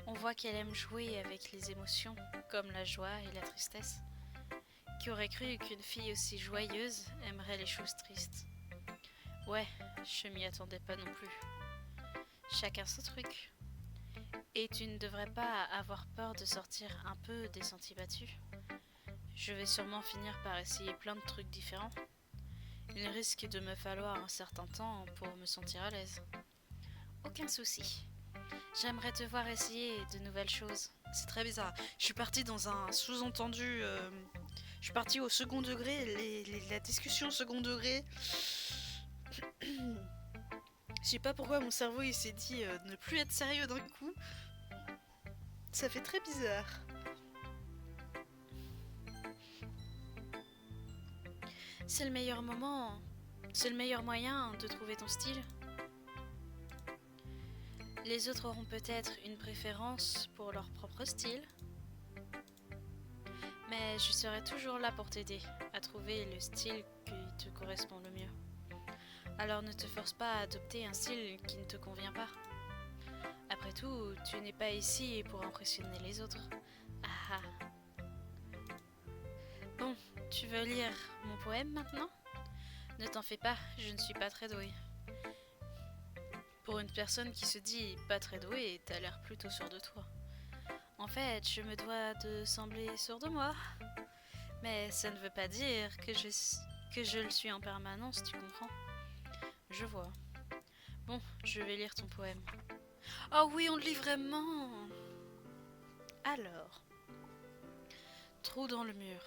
On voit qu'elle aime jouer avec les émotions, comme la joie et la tristesse. Qui aurait cru qu'une fille aussi joyeuse aimerait les choses tristes? Ouais, je m'y attendais pas non plus. Chacun son truc. Et tu ne devrais pas avoir peur de sortir un peu des sentiers battus. Je vais sûrement finir par essayer plein de trucs différents. Il risque de me falloir un certain temps pour me sentir à l'aise. Aucun souci. J'aimerais te voir essayer de nouvelles choses. C'est très bizarre. Je suis partie dans un sous-entendu. Je suis partie au second degré. La discussion au second degré. Je sais pas pourquoi mon cerveau il s'est dit ne plus être sérieux d'un coup. Ça fait très bizarre. C'est le meilleur moment. C'est le meilleur moyen de trouver ton style. Les autres auront peut-être une préférence pour leur propre style. Mais je serai toujours là pour t'aider à trouver le style qui te correspond le mieux. Alors ne te force pas à adopter un style qui ne te convient pas. Après tout, tu n'es pas ici pour impressionner les autres. Ah ah. Bon, tu veux lire mon poème maintenant? Ne t'en fais pas, je ne suis pas très douée. Pour une personne qui se dit pas très douée, t'as l'air plutôt sûre de toi. En fait, je me dois de sembler sûre de moi. Mais ça ne veut pas dire que je le suis en permanence, tu comprends? Je vois. Bon, je vais lire ton poème. Oh oui, on le lit vraiment! Alors. Trou dans le mur.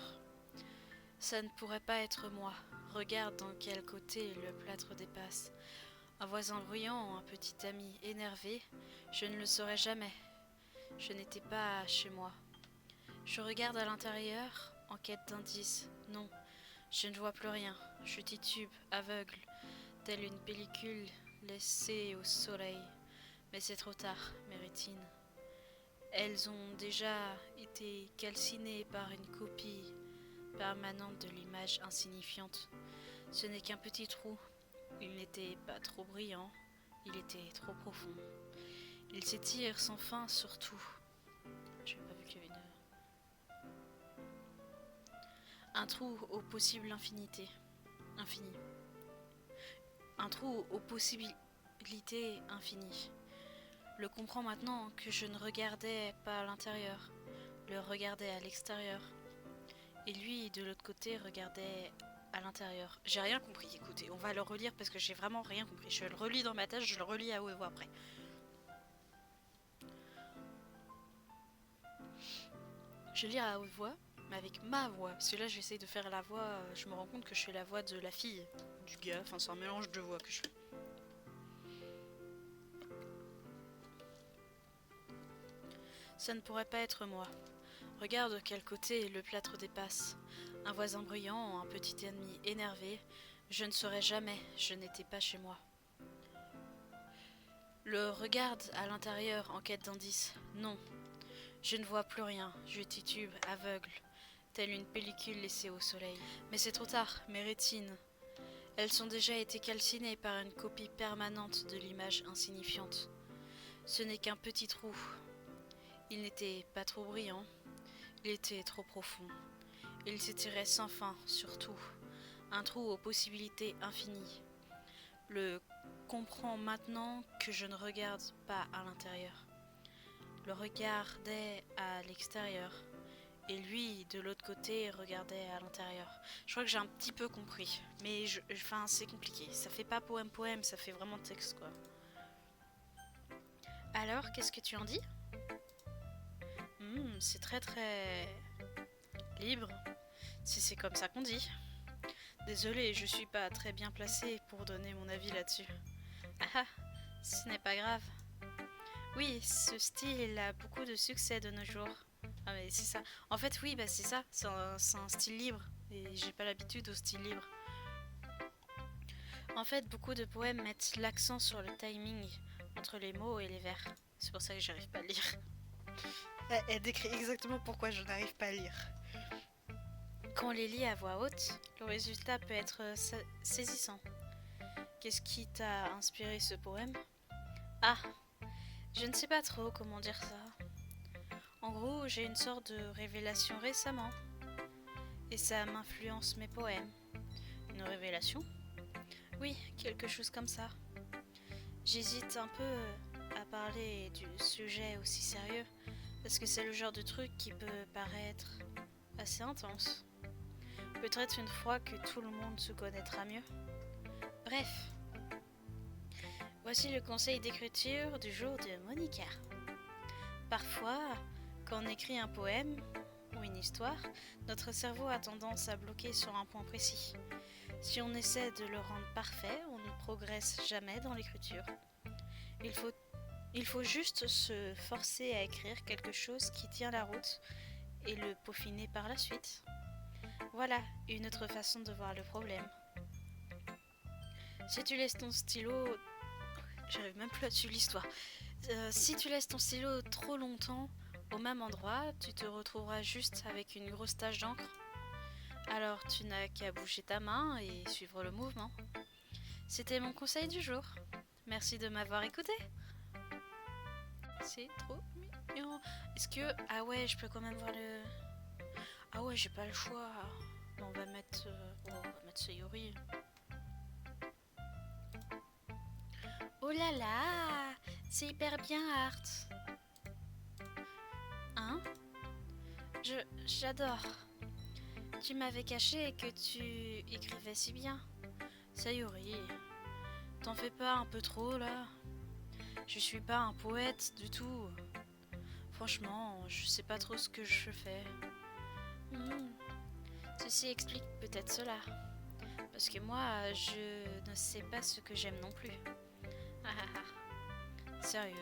Ça ne pourrait pas être moi. Regarde dans quel côté le plâtre dépasse. Un voisin bruyant, un petit ami énervé, je ne le saurais jamais. Je n'étais pas chez moi. Je regarde à l'intérieur, en quête d'indices. Non, je ne vois plus rien. Je titube, aveugle, telle une pellicule laissée au soleil. Mais c'est trop tard, mes rétines. Elles ont déjà été calcinées par une copie permanente de l'image insignifiante. Ce n'est qu'un petit trou. Il n'était pas trop brillant, il était trop profond. Il s'étire sans fin sur tout. J'ai pas vu qu'il y avait un trou aux possibles infinités. Infini. Un trou aux possibilités infinies. Le comprends maintenant que je ne regardais pas à l'intérieur, le regardais à l'extérieur. Et lui, de l'autre côté, regardait à l'intérieur. J'ai rien compris, écoutez, on va le relire parce que j'ai vraiment rien compris. Je le relis dans ma tête, je le relis à haute voix après. Je lis à haute voix, mais avec ma voix. Parce que là, j'essaye de faire la voix, je me rends compte que je fais la voix de la fille, du gars, enfin c'est un mélange de voix que je fais. Ça ne pourrait pas être moi. Regarde de quel côté le plâtre dépasse. Un voisin bruyant, un petit ennemi énervé. Je ne saurais jamais, je n'étais pas chez moi. Le regarde à l'intérieur en quête d'indices. Non. Je ne vois plus rien, je titube, aveugle, telle une pellicule laissée au soleil. Mais c'est trop tard, mes rétines. Elles ont déjà été calcinées par une copie permanente de l'image insignifiante. Ce n'est qu'un petit trou. Il n'était pas trop brillant, il était trop profond. Il s'étirait sans fin, surtout. Un trou aux possibilités infinies. Le comprends maintenant que je ne regarde pas à l'intérieur. Le regardait à l'extérieur. Et lui, de l'autre côté, regardait à l'intérieur. Je crois que j'ai un petit peu compris. Mais enfin, c'est compliqué. Ça fait pas poème-poème, ça fait vraiment texte, quoi. Alors, qu'est-ce que tu en dis ? C'est très très libre, si c'est comme ça qu'on dit. Désolée, je suis pas très bien placée pour donner mon avis là-dessus. Ah ah, ce n'est pas grave. Oui, ce style il a beaucoup de succès de nos jours. Ah mais c'est ça. En fait oui, bah c'est ça, c'est un style libre. Et j'ai pas l'habitude au style libre. En fait, beaucoup de poèmes mettent l'accent sur le timing entre les mots et les vers. C'est pour ça que j'arrive pas à lire. Elle décrit exactement pourquoi je n'arrive pas à lire. Quand on les lit à voix haute, le résultat peut être saisissant. Qu'est-ce qui t'a inspiré ce poème ? Ah, je ne sais pas trop comment dire ça. En gros, j'ai une sorte de révélation récemment. Et ça m'influence mes poèmes. Une révélation ? Oui, quelque chose comme ça. J'hésite un peu à parler du sujet aussi sérieux, parce que c'est le genre de truc qui peut paraître assez intense. Peut-être une fois que tout le monde se connaîtra mieux. Bref, voici le conseil d'écriture du jour de Monica. Parfois, quand on écrit un poème ou une histoire, notre cerveau a tendance à bloquer sur un point précis. Si on essaie de le rendre parfait, on ne progresse jamais dans l'écriture. Il faut juste se forcer à écrire quelque chose qui tient la route et le peaufiner par la suite. Voilà une autre façon de voir le problème. Si tu laisses ton stylo... J'arrive même plus à suivre l'histoire. Si tu laisses ton stylo trop longtemps au même endroit, tu te retrouveras juste avec une grosse tache d'encre. Alors tu n'as qu'à bouger ta main et suivre le mouvement. C'était mon conseil du jour. Merci de m'avoir écouté. C'est trop mignon. Est-ce que... Ah ouais, je peux quand même voir le... Ah ouais, j'ai pas le choix. On va mettre... Sayori. Oh là là, c'est hyper bien, Art. Hein ? J'adore. Tu m'avais caché que tu écrivais si bien. Sayori, t'en fais pas un peu trop là ? Je suis pas un poète du tout. Franchement, je sais pas trop ce que je fais. Ceci explique peut-être cela. Parce que moi, je ne sais pas ce que j'aime non plus. Sérieux.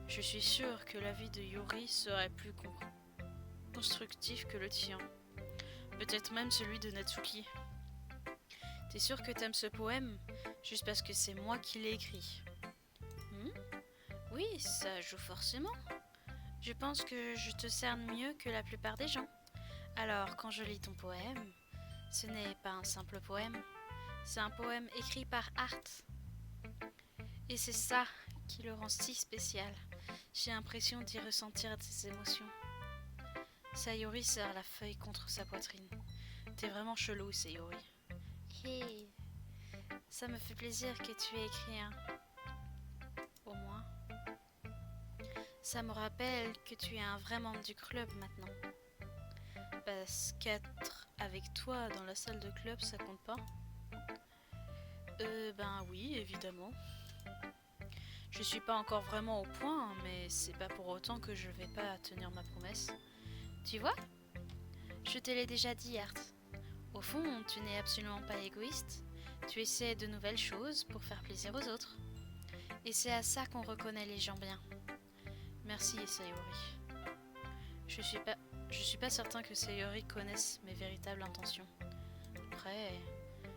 Je suis sûre que l'avis de Yuri serait plus constructif que le tien. Peut-être même celui de Natsuki. T'es sûre que t'aimes ce poème juste parce que c'est moi qui l'ai écrit ? Oui, ça joue forcément. Je pense que je te cerne mieux que la plupart des gens. Alors, quand je lis ton poème, ce n'est pas un simple poème. C'est un poème écrit par Art. Et c'est ça qui le rend si spécial. J'ai l'impression d'y ressentir des émotions. Sayori serre la feuille contre sa poitrine. T'es vraiment chelou, Sayori. Hey. Ça me fait plaisir que tu aies écrit un. Au moins. Ça me rappelle que tu es un vrai membre du club maintenant. Parce qu'être avec toi dans la salle de club, ça compte pas? Ben oui, évidemment. Je suis pas encore vraiment au point, mais c'est pas pour autant que je vais pas tenir ma promesse. Tu vois? Je te l'ai déjà dit, Art. Au fond, tu n'es absolument pas égoïste. Tu essaies de nouvelles choses pour faire plaisir aux autres. Et c'est à ça qu'on reconnaît les gens bien. Merci, Sayori. Je suis pas certain que Sayori connaisse mes véritables intentions. Après,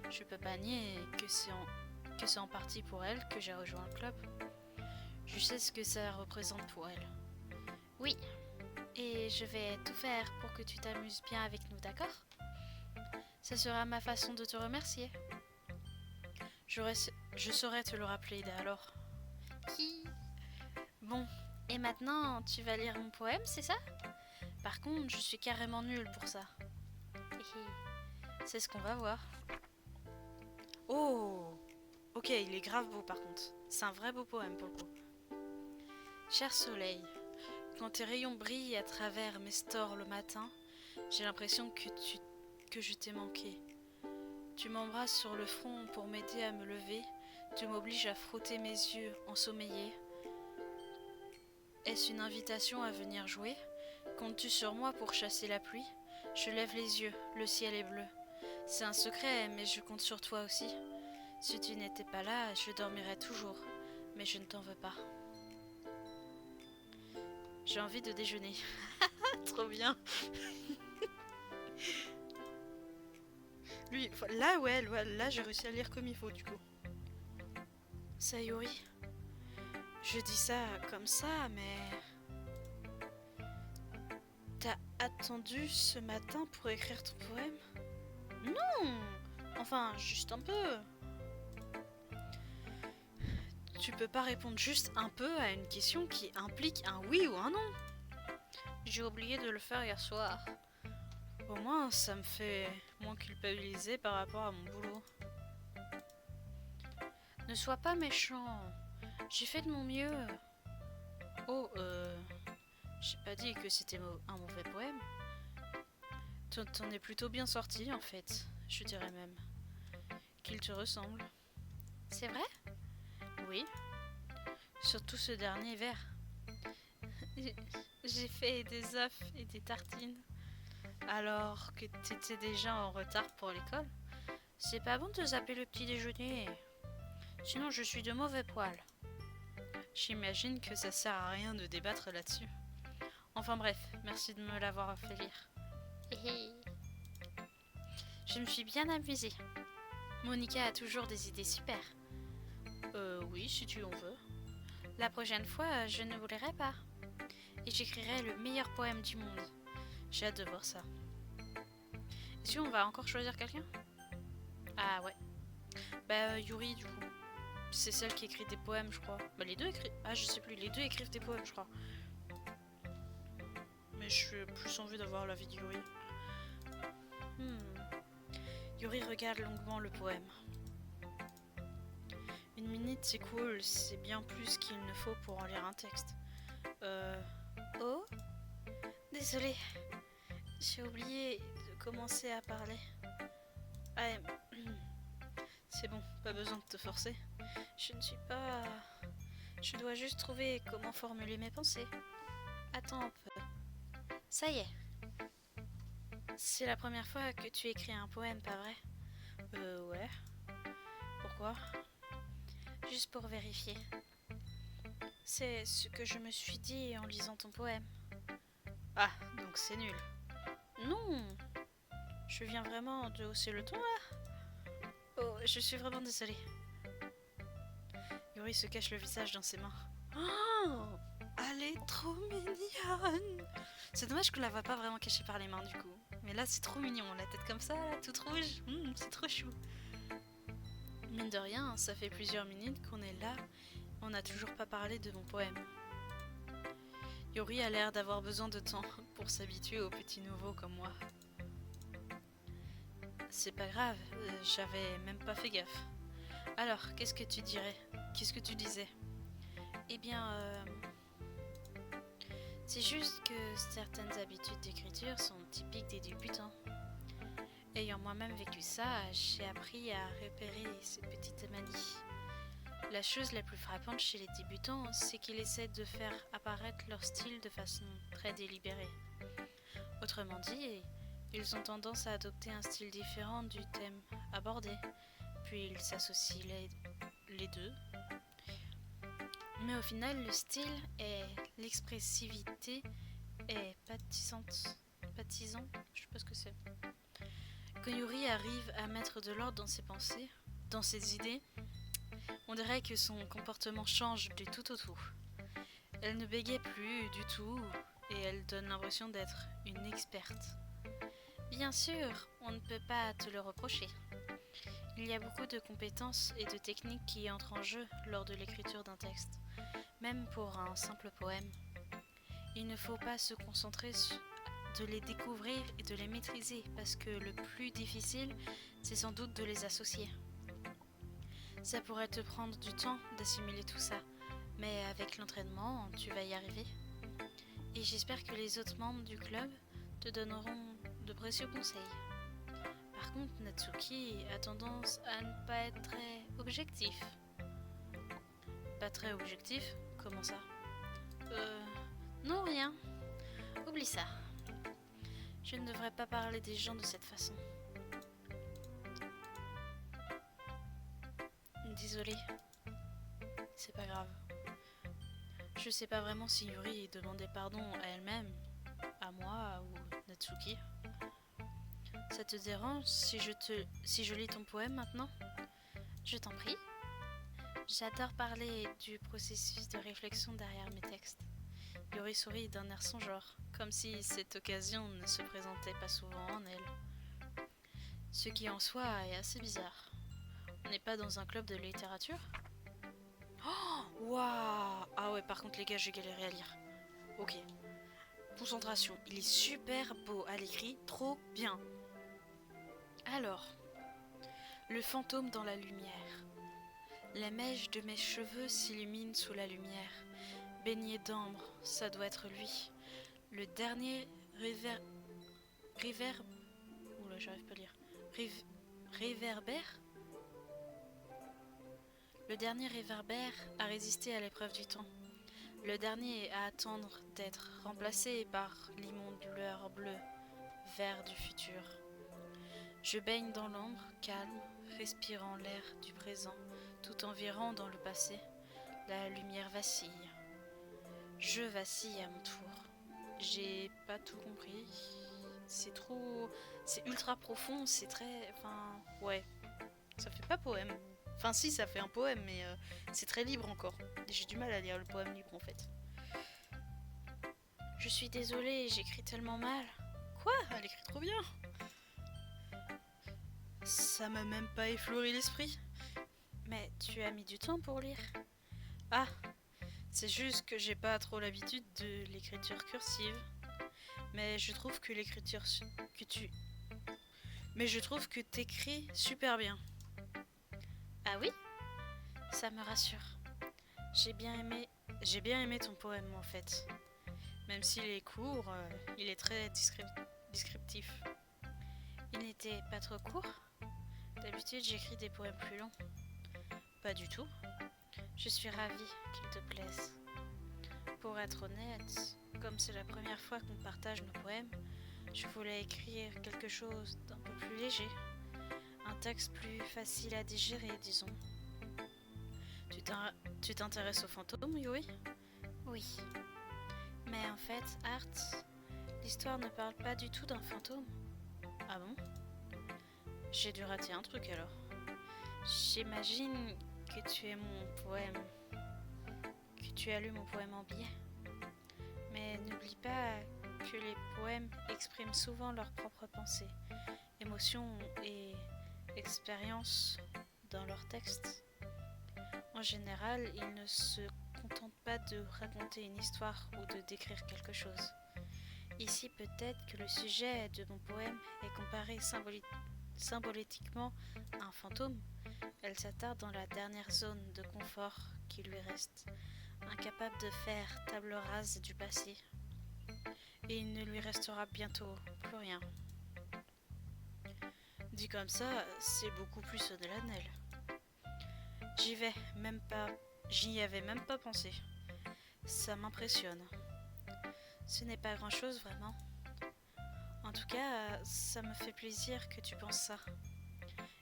je peux pas nier que c'est en partie pour elle que j'ai rejoint le club. Je sais ce que ça représente pour elle. Oui, et je vais tout faire pour que tu t'amuses bien avec nous, d'accord? Ça sera ma façon de te remercier. Je saurais te le rappeler dès alors. Qui? Bon, et maintenant, tu vas lire mon poème, c'est ça? Par contre, je suis carrément nulle pour ça. C'est ce qu'on va voir. Oh! Ok, il est grave beau par contre. C'est un vrai beau poème pour le coup. Cher soleil, quand tes rayons brillent à travers mes stores le matin, j'ai l'impression que je t'ai manqué. Tu m'embrasses sur le front pour m'aider à me lever. Tu m'obliges à frotter mes yeux ensommeillés. Est-ce une invitation à venir jouer? Comptes-tu sur moi pour chasser la pluie? Je lève les yeux, le ciel est bleu. C'est un secret, mais je compte sur toi aussi. Si tu n'étais pas là, je dormirais toujours, mais je ne t'en veux pas. J'ai envie de déjeuner. Trop bien. Lui, là, ouais, là, j'ai réussi à lire comme il faut, du coup. Sayori, je dis ça comme ça, mais... T'as attendu ce matin pour écrire ton poème? Non! Enfin, juste un peu. Tu peux pas répondre juste un peu à une question qui implique un oui ou un non. J'ai oublié de le faire hier soir. Au moins, ça me fait moins culpabiliser par rapport à mon boulot. Ne sois pas méchant. J'ai fait de mon mieux. Oh, j'ai pas dit que c'était un mauvais poème. T'en es plutôt bien sorti en fait, je dirais même. Qu'il te ressemble. C'est vrai? Oui. Surtout ce dernier vers. J'ai fait des œufs et des tartines. Alors que t'étais déjà en retard pour l'école? C'est pas bon de zapper le petit déjeuner. Sinon je suis de mauvais poil. J'imagine que ça sert à rien de débattre là-dessus. Enfin bref, merci de me l'avoir fait lire. Je me suis bien amusée. Monica a toujours des idées super. Oui, si tu en veux. La prochaine fois, je ne voudrais pas. Et j'écrirai le meilleur poème du monde. J'ai hâte de voir ça. Est-ce qu'on va encore choisir quelqu'un? Ah ouais. Bah Yuri du coup. C'est celle qui écrit des poèmes je crois. Bah les deux écrivent... Ah je sais plus, les deux écrivent des poèmes je crois. Mais je suis plus envie d'avoir l'avis de Yuri. Yuri regarde longuement le poème. Une minute c'est cool, c'est bien plus qu'il ne faut pour en lire un texte. Oh? Désolée. J'ai oublié de commencer à parler. Ah, c'est bon, pas besoin de te forcer. Je ne suis pas... Je dois juste trouver comment formuler mes pensées. Attends un peu. Ça y est. C'est la première fois que tu écris un poème, pas vrai? Ouais. Pourquoi? Juste pour vérifier. C'est ce que je me suis dit en lisant ton poème. Ah, donc c'est nul. Non! Je viens vraiment de hausser le ton là? Oh, je suis vraiment désolée. Yuri se cache le visage dans ses mains. Oh! Elle est trop mignonne! C'est dommage qu'on la voit pas vraiment cachée par les mains du coup. Mais là c'est trop mignon, la tête comme ça, là, toute rouge. C'est trop chou. Mine de rien, ça fait plusieurs minutes qu'on est là. On n'a toujours pas parlé de mon poème. Yuri a l'air d'avoir besoin de temps pour s'habituer aux petits nouveaux comme moi. C'est pas grave, j'avais même pas fait gaffe. Alors, qu'est-ce que tu dirais? Qu'est-ce que tu disais? Eh bien, c'est juste que certaines habitudes d'écriture sont typiques des débutants. Ayant moi-même vécu ça, j'ai appris à repérer ces petites manies. La chose la plus frappante chez les débutants, c'est qu'ils essaient de faire apparaître leur style de façon très délibérée. Autrement dit, ils ont tendance à adopter un style différent du thème abordé, puis ils s'associent les deux. Mais au final, le style et l'expressivité est pâtissant, je sais pas ce que c'est. Quand Yuri arrive à mettre de l'ordre dans ses pensées, dans ses idées, on dirait que son comportement change du tout au tout. Elle ne bégait plus du tout et elle donne l'impression d'être une experte. Bien sûr, on ne peut pas te le reprocher. Il y a beaucoup de compétences et de techniques qui entrent en jeu lors de l'écriture d'un texte, même pour un simple poème. Il ne faut pas se concentrer de les découvrir et de les maîtriser parce que le plus difficile, c'est sans doute de les associer. Ça pourrait te prendre du temps d'assimiler tout ça, mais avec l'entraînement, tu vas y arriver. Et j'espère que les autres membres du club te donneront de précieux conseils. Par contre, Natsuki a tendance à ne pas être très objectif. Pas très objectif? Comment ça? Non, rien. Oublie ça. Je ne devrais pas parler des gens de cette façon. Désolée. C'est pas grave. Je sais pas vraiment si Yuri demandait pardon à elle-même, à moi ou Natsuki. Ça te dérange si je lis ton poème maintenant? Je t'en prie. J'adore parler du processus de réflexion derrière mes textes. Yuri sourit d'un air songeur, comme si cette occasion ne se présentait pas souvent en elle. Ce qui en soi est assez bizarre. On n'est pas dans un club de littérature? Oh, waouh! Ah ouais, par contre les gars, j'ai galéré à lire. Ok. Concentration, il est super beau à l'écrit, trop bien. Alors, le fantôme dans la lumière. La mèche de mes cheveux s'illumine sous la lumière. Baigné d'ambre, ça doit être lui. Le dernier Oula, j'arrive pas à lire. Réverbère? Le dernier réverbère a résisté à l'épreuve du temps. Le dernier à attendre d'être remplacé par l'immonde lueur bleue, vert du futur. Je baigne dans l'ombre, calme, respirant l'air du présent, tout en virant dans le passé. La lumière vacille. Je vacille à mon tour. J'ai pas tout compris. C'est trop... C'est ultra profond, c'est très... Enfin... Ouais. Ça fait pas poème. Enfin si, ça fait un poème, mais c'est très libre encore. J'ai du mal à lire le poème libre en fait. Je suis désolée, j'écris tellement mal. Quoi? Elle écrit trop bien. Ça m'a même pas effleuré l'esprit. Mais tu as mis du temps pour lire. Ah, c'est juste que j'ai pas trop l'habitude de l'écriture cursive. Mais je trouve que Mais je trouve que t'écris super bien. Ah oui? Ça me rassure. J'ai bien aimé ton poème en fait. Même s'il est court, il est très descriptif. Il n'était pas trop court? D'habitude, j'écris des poèmes plus longs. Pas du tout. Je suis ravie qu'il te plaise. Pour être honnête, comme c'est la première fois qu'on partage nos poèmes, je voulais écrire quelque chose d'un peu plus léger. Un texte plus facile à digérer, disons. Tu t'intéresses aux fantômes, Yuri? Oui. Mais en fait, Art, l'histoire ne parle pas du tout d'un fantôme. Ah bon? J'ai dû rater un truc alors. J'imagine que tu as lu mon poème en biais. Mais n'oublie pas que les poèmes expriment souvent leurs propres pensées, émotions et expériences dans leurs textes. En général, ils ne se contentent pas de raconter une histoire ou de décrire quelque chose. Ici, peut-être que le sujet de mon poème est comparé symboliquement un fantôme, elle s'attarde dans la dernière zone de confort qui lui reste, incapable de faire table rase du passé. Et il ne lui restera bientôt plus rien. Dit comme ça, c'est beaucoup plus solennel. J'y avais même pas pensé. Ça m'impressionne. Ce n'est pas grand-chose vraiment. En tout cas, ça me fait plaisir que tu penses ça.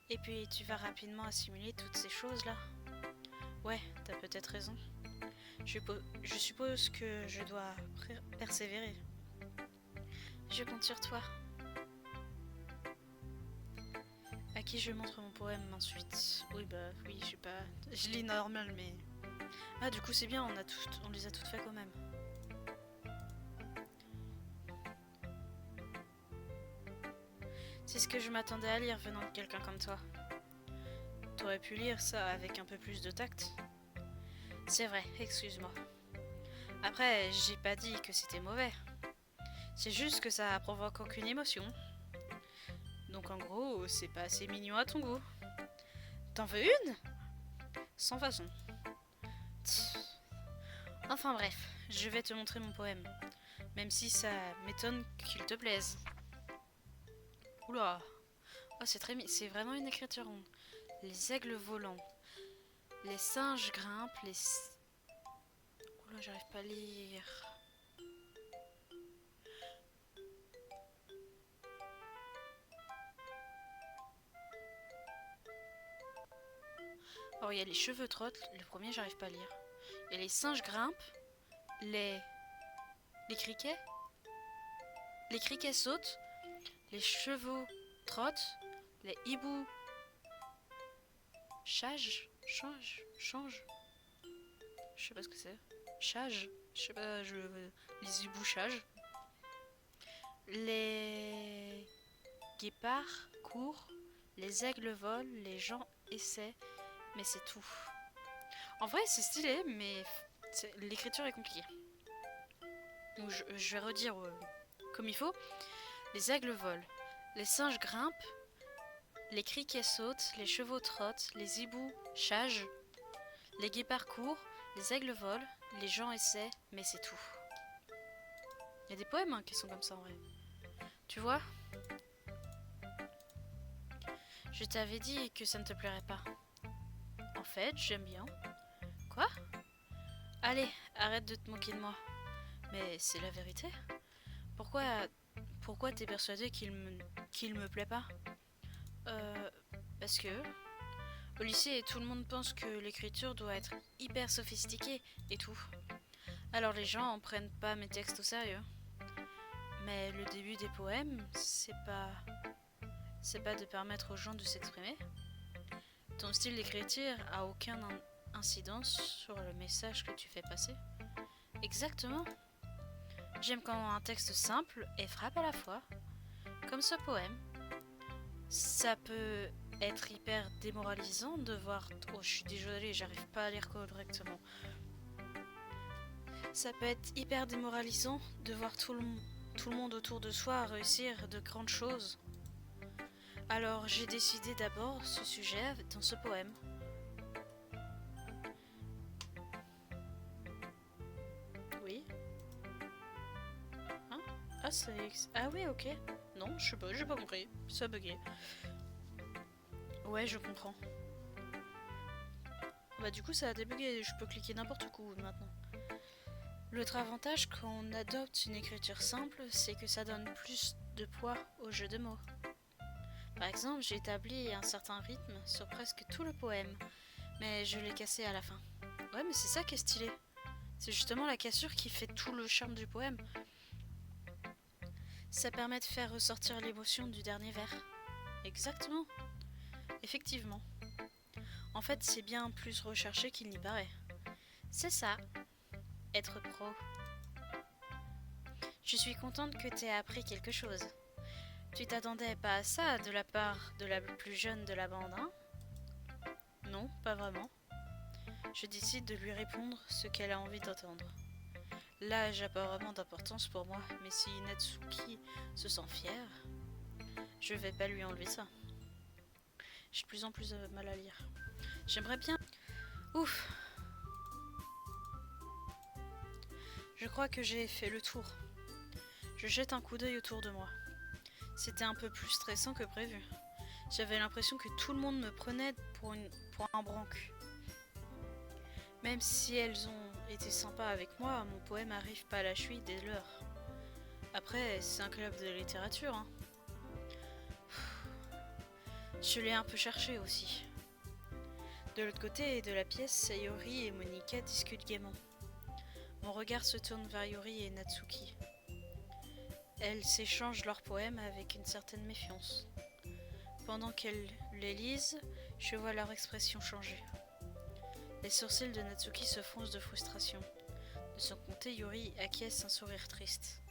Et puis tu vas rapidement assimiler toutes ces choses-là. Ouais, t'as peut-être raison. Je suppose que je dois persévérer. Je compte sur toi. À qui je montre mon poème ensuite? Oui, je lis normal, mais... Ah, du coup, c'est bien, on les a toutes fait quand même. C'est ce que je m'attendais à lire venant de quelqu'un comme toi. T'aurais pu lire ça avec un peu plus de tact. C'est vrai, excuse-moi. Après, j'ai pas dit que c'était mauvais. C'est juste que ça provoque aucune émotion. Donc en gros, c'est pas assez mignon à ton goût. T'en veux une? Sans façon. Enfin bref, je vais te montrer mon poème. Même si ça m'étonne qu'il te plaise. Oula. Oh, c'est vraiment une écriture ronde. Les aigles volants. Les singes grimpent, Oula, j'arrive pas à lire. Oh, il y a les cheveux trottent. Le premier, j'arrive pas à lire. Il y a les singes grimpent. Les criquets. Les criquets sautent. Les chevaux trottent. Les hiboux change. Je sais pas ce que c'est. Chage. Je sais pas, les hiboux chagent. Les guépards courent. Les aigles volent. Les gens essaient. Mais c'est tout. En vrai, c'est stylé, mais l'écriture est compliquée. Donc, je vais redire comme il faut. Les aigles volent. Les singes grimpent. Les criquets sautent. Les chevaux trottent. Les hiboux chagent. Les guépards courent. Les aigles volent. Les gens essaient, mais c'est tout. Il y a des poèmes qui sont comme ça en vrai. Tu vois? Je t'avais dit que ça ne te plairait pas. En fait, j'aime bien. Quoi? Allez, arrête de te moquer de moi. Mais c'est la vérité. Pourquoi t'es persuadé qu'il me plaît pas? Parce que au lycée, tout le monde pense que l'écriture doit être hyper sophistiquée et tout. Alors les gens en prennent pas mes textes au sérieux. Mais le début des poèmes, c'est pas de permettre aux gens de s'exprimer. Ton style d'écriture a aucune incidence sur le message que tu fais passer. Exactement. J'aime quand un texte simple et frappe à la fois, comme ce poème. Ça peut être hyper démoralisant de voir... Oh, je suis désolée, j'arrive pas à lire correctement. Ça peut être hyper démoralisant de voir tout le monde autour de soi réussir de grandes choses. Alors j'ai décidé d'abord ce sujet dans ce poème. Oui. Hein? Ah oui, ok. Non, je sais pas, j'ai pas compris. Ça a bugué. Ouais, je comprends. Bah du coup ça a débugué, je peux cliquer n'importe où maintenant. L'autre avantage quand on adopte une écriture simple, c'est que ça donne plus de poids au jeu de mots. Par exemple, j'ai établi un certain rythme sur presque tout le poème, mais je l'ai cassé à la fin. Ouais, mais c'est ça qui est stylé. C'est justement la cassure qui fait tout le charme du poème. Ça permet de faire ressortir l'émotion du dernier vers. Exactement. Effectivement. En fait, c'est bien plus recherché qu'il n'y paraît. C'est ça. Être pro. Je suis contente que t'aies appris quelque chose. Tu t'attendais pas à ça de la part de la plus jeune de la bande, hein? Non, pas vraiment. Je décide de lui répondre ce qu'elle a envie d'entendre. L'âge n'a pas vraiment d'importance pour moi, mais si Natsuki se sent fière, je vais pas lui enlever ça. J'ai de plus en plus de mal à lire. J'aimerais bien... Ouf. Je crois que j'ai fait le tour. Je jette un coup d'œil autour de moi. C'était un peu plus stressant que prévu. J'avais l'impression que tout le monde me prenait pour un branque. Même si elles ont été sympas avec moi, mon poème arrive pas à la cheville des leurs. Après, c'est un club de littérature, hein. Je l'ai un peu cherché aussi. De l'autre côté de la pièce, Sayori et Monika discutent gaiement. Mon regard se tourne vers Yuri et Natsuki. Elles s'échangent leurs poèmes avec une certaine méfiance. Pendant qu'elles les lisent, je vois leur expression changer. Les sourcils de Natsuki se froncent de frustration. De son côté, Yuri acquiesce un sourire triste.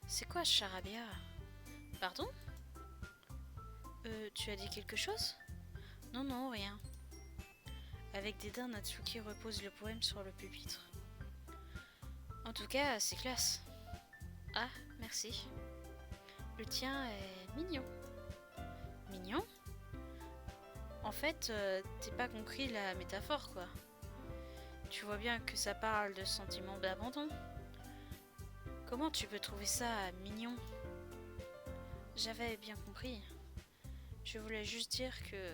C'est quoi ce charabia? Pardon? Tu as dit quelque chose? Non, rien. Avec dédain, Natsuki repose le poème sur le pupitre. En tout cas, c'est classe. Ah, merci. Le tien est mignon. Mignon? En fait, t'es pas compris la métaphore, quoi. Tu vois bien que ça parle de sentiments d'abandon. Comment tu peux trouver ça mignon? J'avais bien compris. Je voulais juste dire que...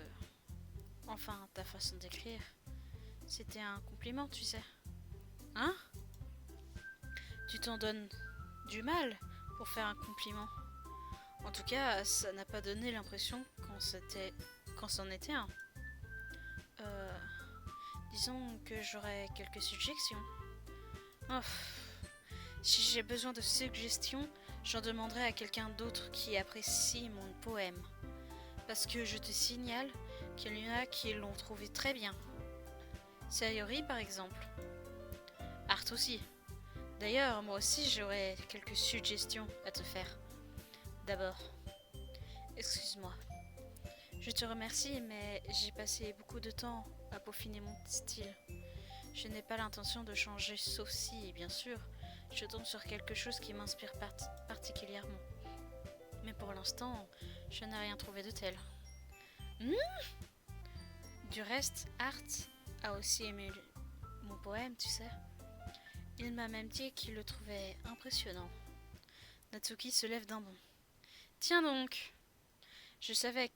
Enfin, ta façon d'écrire, c'était un compliment, tu sais. Hein? Tu t'en donnes du mal pour faire un compliment. En tout cas, ça n'a pas donné l'impression quand c'en était un. Disons que j'aurais quelques suggestions. Oh, si j'ai besoin de suggestions, j'en demanderai à quelqu'un d'autre qui apprécie mon poème. Parce que je te signale qu'il y en a qui l'ont trouvé très bien. Sayori par exemple. Art aussi. D'ailleurs, moi aussi j'aurais quelques suggestions à te faire. D'abord, excuse-moi. Je te remercie, mais j'ai passé beaucoup de temps à peaufiner mon style. Je n'ai pas l'intention de changer, sauf si, bien sûr, je tombe sur quelque chose qui m'inspire particulièrement. Mais pour l'instant, je n'ai rien trouvé de tel. Du reste, Art a aussi aimé mon poème, tu sais. Il m'a même dit qu'il le trouvait impressionnant. Natsuki se lève d'un bond. Tiens donc, je savais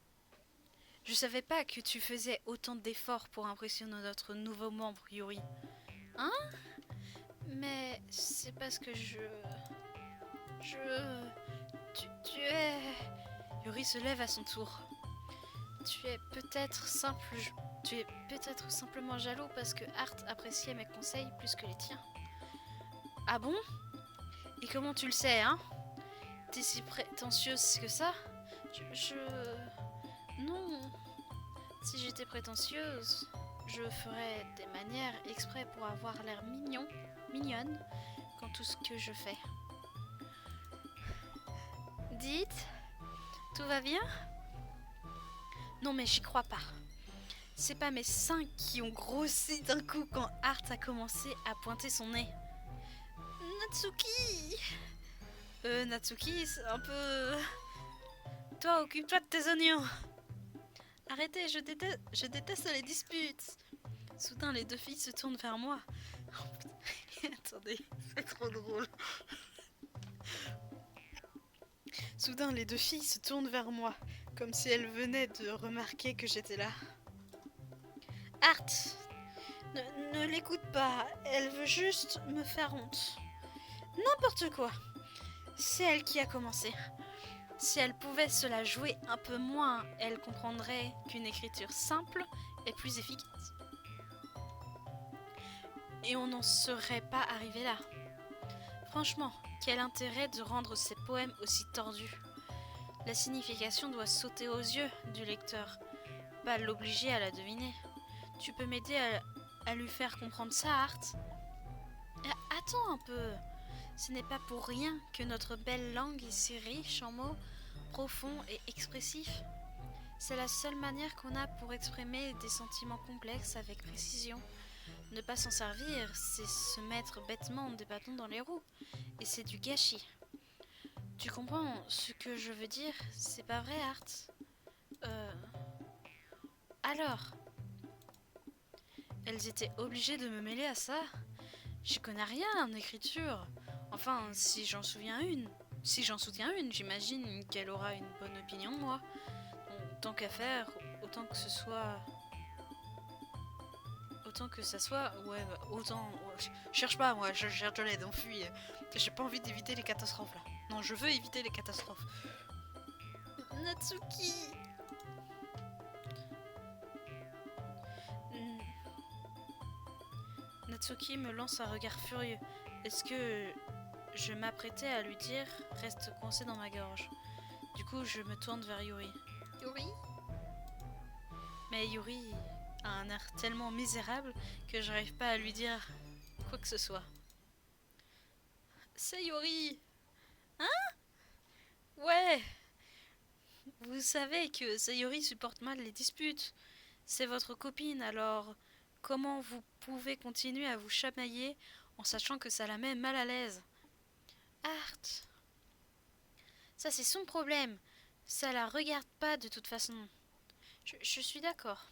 pas que tu faisais autant d'efforts pour impressionner notre nouveau membre, Yuri. Hein? Mais c'est parce que tu es... Yuri se lève à son tour. Tu es peut-être simplement jaloux parce que Art appréciait mes conseils plus que les tiens. Ah bon? Et comment tu le sais, hein? T'es si prétentieuse que ça? Non. Si j'étais prétentieuse, je ferais des manières exprès pour avoir l'air mignonne, quand tout ce que je fais. Dites, tout va bien? Non mais j'y crois pas. C'est pas mes seins qui ont grossi d'un coup quand Art a commencé à pointer son nez. Natsuki! Natsuki, c'est un peu... Toi, occupe-toi de tes oignons. Arrêtez, je déteste les disputes. Soudain, les deux filles se tournent vers moi. Oh, attendez, c'est trop drôle. Soudain, les deux filles se tournent vers moi, comme si elles venaient de remarquer que j'étais là. Art, ne l'écoute pas, elle veut juste me faire honte. N'importe quoi. C'est elle qui a commencé. Si elle pouvait se la jouer un peu moins, elle comprendrait qu'une écriture simple est plus efficace. Et on n'en serait pas arrivé là. Franchement, quel intérêt de rendre ces poèmes aussi tordus? La signification doit sauter aux yeux du lecteur, pas l'obliger à la deviner. Tu peux m'aider à lui faire comprendre ça, Art? Attends un peu. Ce n'est pas pour rien que notre belle langue est si riche en mots profonds et expressifs. C'est la seule manière qu'on a pour exprimer des sentiments complexes avec précision. Ne pas s'en servir, c'est se mettre bêtement des bâtons dans les roues. Et c'est du gâchis. Tu comprends ce que je veux dire? C'est pas vrai, Art? Alors, elles étaient obligées de me mêler à ça? J'y connais rien en écriture. Enfin, si j'en soutiens une, j'imagine qu'elle aura une bonne opinion de moi. Donc, tant qu'à faire, autant que ça soit, ouais, bah, autant. Ouais, cherche pas, moi, je cherche de l'aide, on fuit. J'ai pas envie d'éviter les catastrophes là. Non, je veux éviter les catastrophes. Natsuki! Hmm. Natsuki me lance un regard furieux. Est-ce que je m'apprêtais à lui dire reste coincé dans ma gorge? Du coup, je me tourne vers Yuri. Yuri? Mais Yuri a un air tellement misérable que j'arrive pas à lui dire quoi que ce soit. C'est Yuri! Hein? Ouais! Vous savez que Sayori supporte mal les disputes. C'est votre copine, alors comment vous pouvez continuer à vous chamailler en sachant que ça la met mal à l'aise? Art, ça c'est son problème. Ça la regarde pas de toute façon. Je suis d'accord.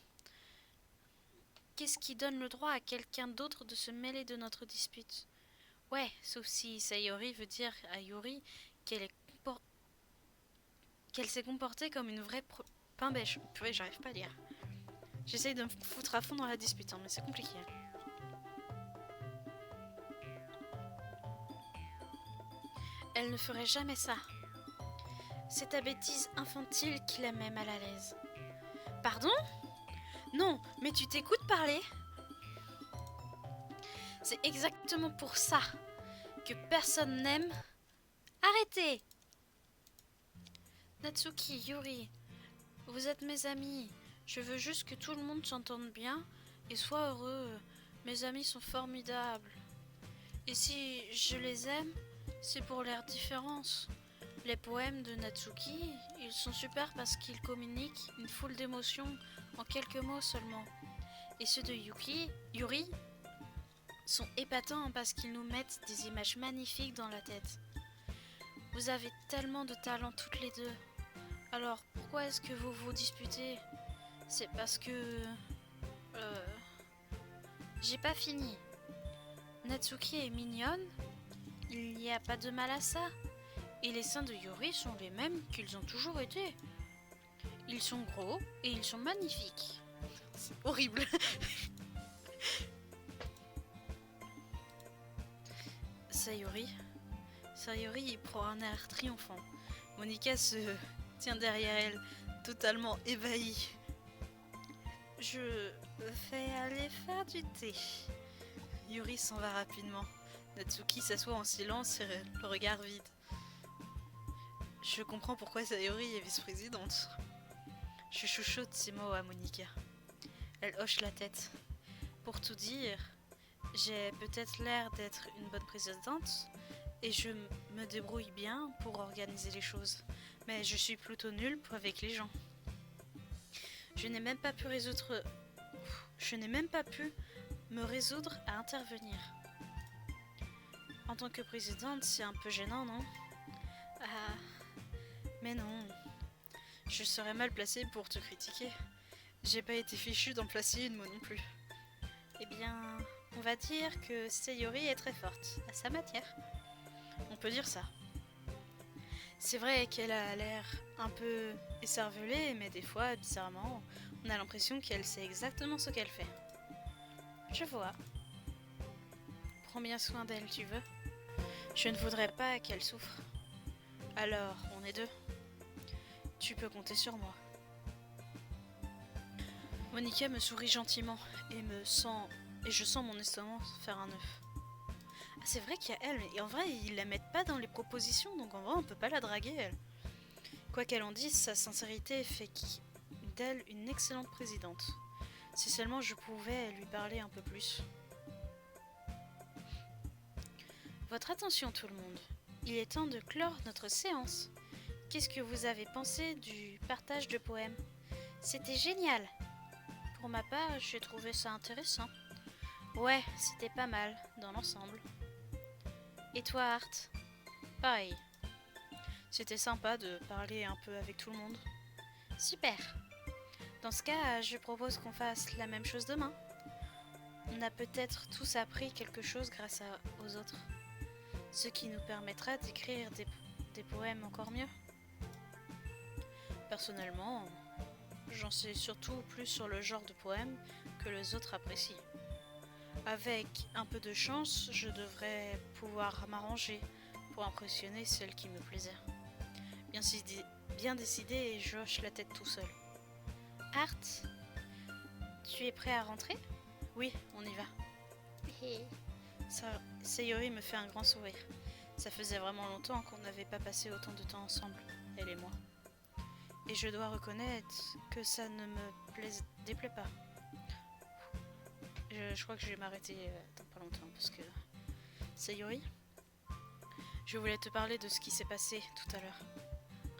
Qu'est-ce qui donne le droit à quelqu'un d'autre de se mêler de notre dispute? Ouais, sauf si Sayori veut dire à Yuri qu'elle s'est comportée comme une vraie pain bêche. Purée, j'arrive pas à lire. J'essaye de me foutre à fond dans la dispute, hein, mais c'est compliqué. Elle ne ferait jamais ça. C'est ta bêtise infantile qui la met mal à l'aise. Pardon? Non, mais tu t'écoutes parler? C'est exactement pour ça que personne n'aime. Arrêtez! Natsuki, Yuri, vous êtes mes amis. Je veux juste que tout le monde s'entende bien et soit heureux. Mes amis sont formidables. Et si je les aime, c'est pour leurs différences. Les poèmes de Natsuki, ils sont super parce qu'ils communiquent une foule d'émotions en quelques mots seulement. Et ceux de Yuri, sont épatants parce qu'ils nous mettent des images magnifiques dans la tête. Vous avez tellement de talent toutes les deux. Alors pourquoi est-ce que vous vous disputez? C'est parce que... j'ai pas fini. Natsuki est mignonne, il n'y a pas de mal à ça. Et les seins de Yuri sont les mêmes qu'ils ont toujours été. Ils sont gros et ils sont magnifiques. C'est horrible. Sayori il prend un air triomphant. Monika se tient derrière elle, totalement ébahie. Je vais aller faire du thé. Yuri s'en va rapidement. Natsuki s'assoit en silence et le regard vide. Je comprends pourquoi Sayori est vice-présidente. Je chuchote ces mots à Monika. Elle hoche la tête. Pour tout dire, j'ai peut-être l'air d'être une bonne présidente et je me débrouille bien pour organiser les choses. Mais je suis plutôt nulle avec les gens. Je n'ai même pas pu me résoudre à intervenir. En tant que présidente, c'est un peu gênant, non? Ah, mais non. Je serais mal placée pour te critiquer. J'ai pas été fichue d'en placer une, moi non plus. Eh bien, on va dire que Sayori est très forte, à sa matière. On peut dire ça. C'est vrai qu'elle a l'air un peu écervelée, mais des fois, bizarrement, on a l'impression qu'elle sait exactement ce qu'elle fait. Je vois. Prends bien soin d'elle, tu veux? Je ne voudrais pas qu'elle souffre. Alors, on est deux. Tu peux compter sur moi. Monika me sourit gentiment et je sens mon estomac faire un œuf. Ah, c'est vrai qu'il y a elle, et en vrai, ils la mettent pas dans les propositions, donc en vrai, on peut pas la draguer, elle. Quoi qu'elle en dise, sa sincérité fait d'elle une excellente présidente. Si seulement je pouvais lui parler un peu plus. Votre attention tout le monde. Il est temps de clore notre séance. Qu'est-ce que vous avez pensé du partage de poèmes? C'était génial. Pour ma part, j'ai trouvé ça intéressant. Ouais, c'était pas mal, dans l'ensemble. Et toi, Art? Pareil. C'était sympa de parler un peu avec tout le monde. Super. Dans ce cas, je propose qu'on fasse la même chose demain. On a peut-être tous appris quelque chose aux autres. Ce qui nous permettra d'écrire des poèmes encore mieux. Personnellement, j'en sais surtout plus sur le genre de poème que les autres apprécient. Avec un peu de chance, je devrais pouvoir m'arranger pour impressionner celle qui me plaisait. Bien décidé et je hoche la tête tout seul. Art, tu es prêt à rentrer? Oui, on y va. Sayori me fait un grand sourire. Ça faisait vraiment longtemps qu'on n'avait pas passé autant de temps ensemble, elle et moi. Et je dois reconnaître que ça ne me déplaît pas. Je crois que je vais m'arrêter dans pas longtemps parce que... Sayori, je voulais te parler de ce qui s'est passé tout à l'heure.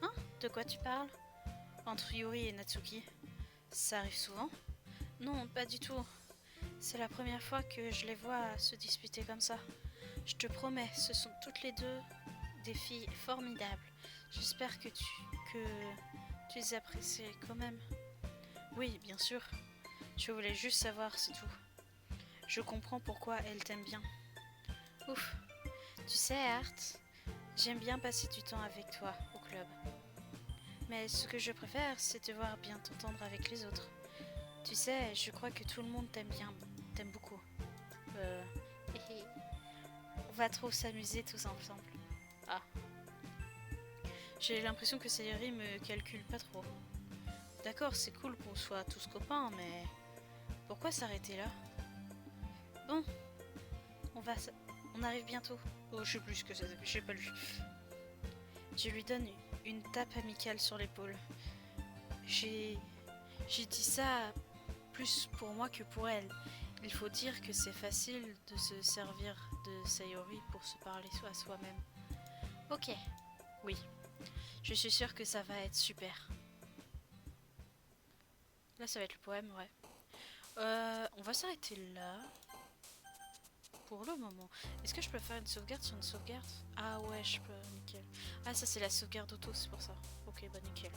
Hein? De quoi tu parles? Entre Yuri et Natsuki. Ça arrive souvent? Non, pas du tout. C'est la première fois que je les vois se disputer comme ça. Je te promets, ce sont toutes les deux des filles formidables. J'espère que tu les apprécies quand même. Oui, bien sûr. Je voulais juste savoir, c'est tout. Je comprends pourquoi elle t'aime bien. Ouf. Tu sais, Art, j'aime bien passer du temps avec toi au club. Mais ce que je préfère, c'est te voir bien t'entendre avec les autres. Tu sais, je crois que tout le monde t'aime bien, t'aime beaucoup. On va trop s'amuser tous ensemble. Ah. J'ai l'impression que Sayori me calcule pas trop. D'accord, c'est cool qu'on soit tous copains, mais pourquoi s'arrêter là? Bon, on arrive bientôt. Oh, je sais plus ce que c'est, j'ai pas lu. Je lui donne une tape amicale sur l'épaule. J'ai dit ça plus pour moi que pour elle. Il faut dire que c'est facile de se servir de Sayori pour se parler à soi-même. Ok, oui. Je suis sûre que ça va être super. Là, ça va être le poème, ouais. On va s'arrêter là. Pour le moment. Est-ce que je peux faire une sauvegarde sur une sauvegarde? Ah ouais, je peux, nickel. Ah, ça c'est la sauvegarde auto, c'est pour ça. Ok, bah nickel.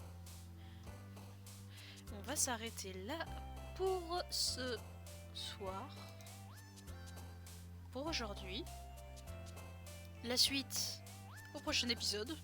On va s'arrêter là pour ce soir. Pour aujourd'hui. La suite au prochain épisode.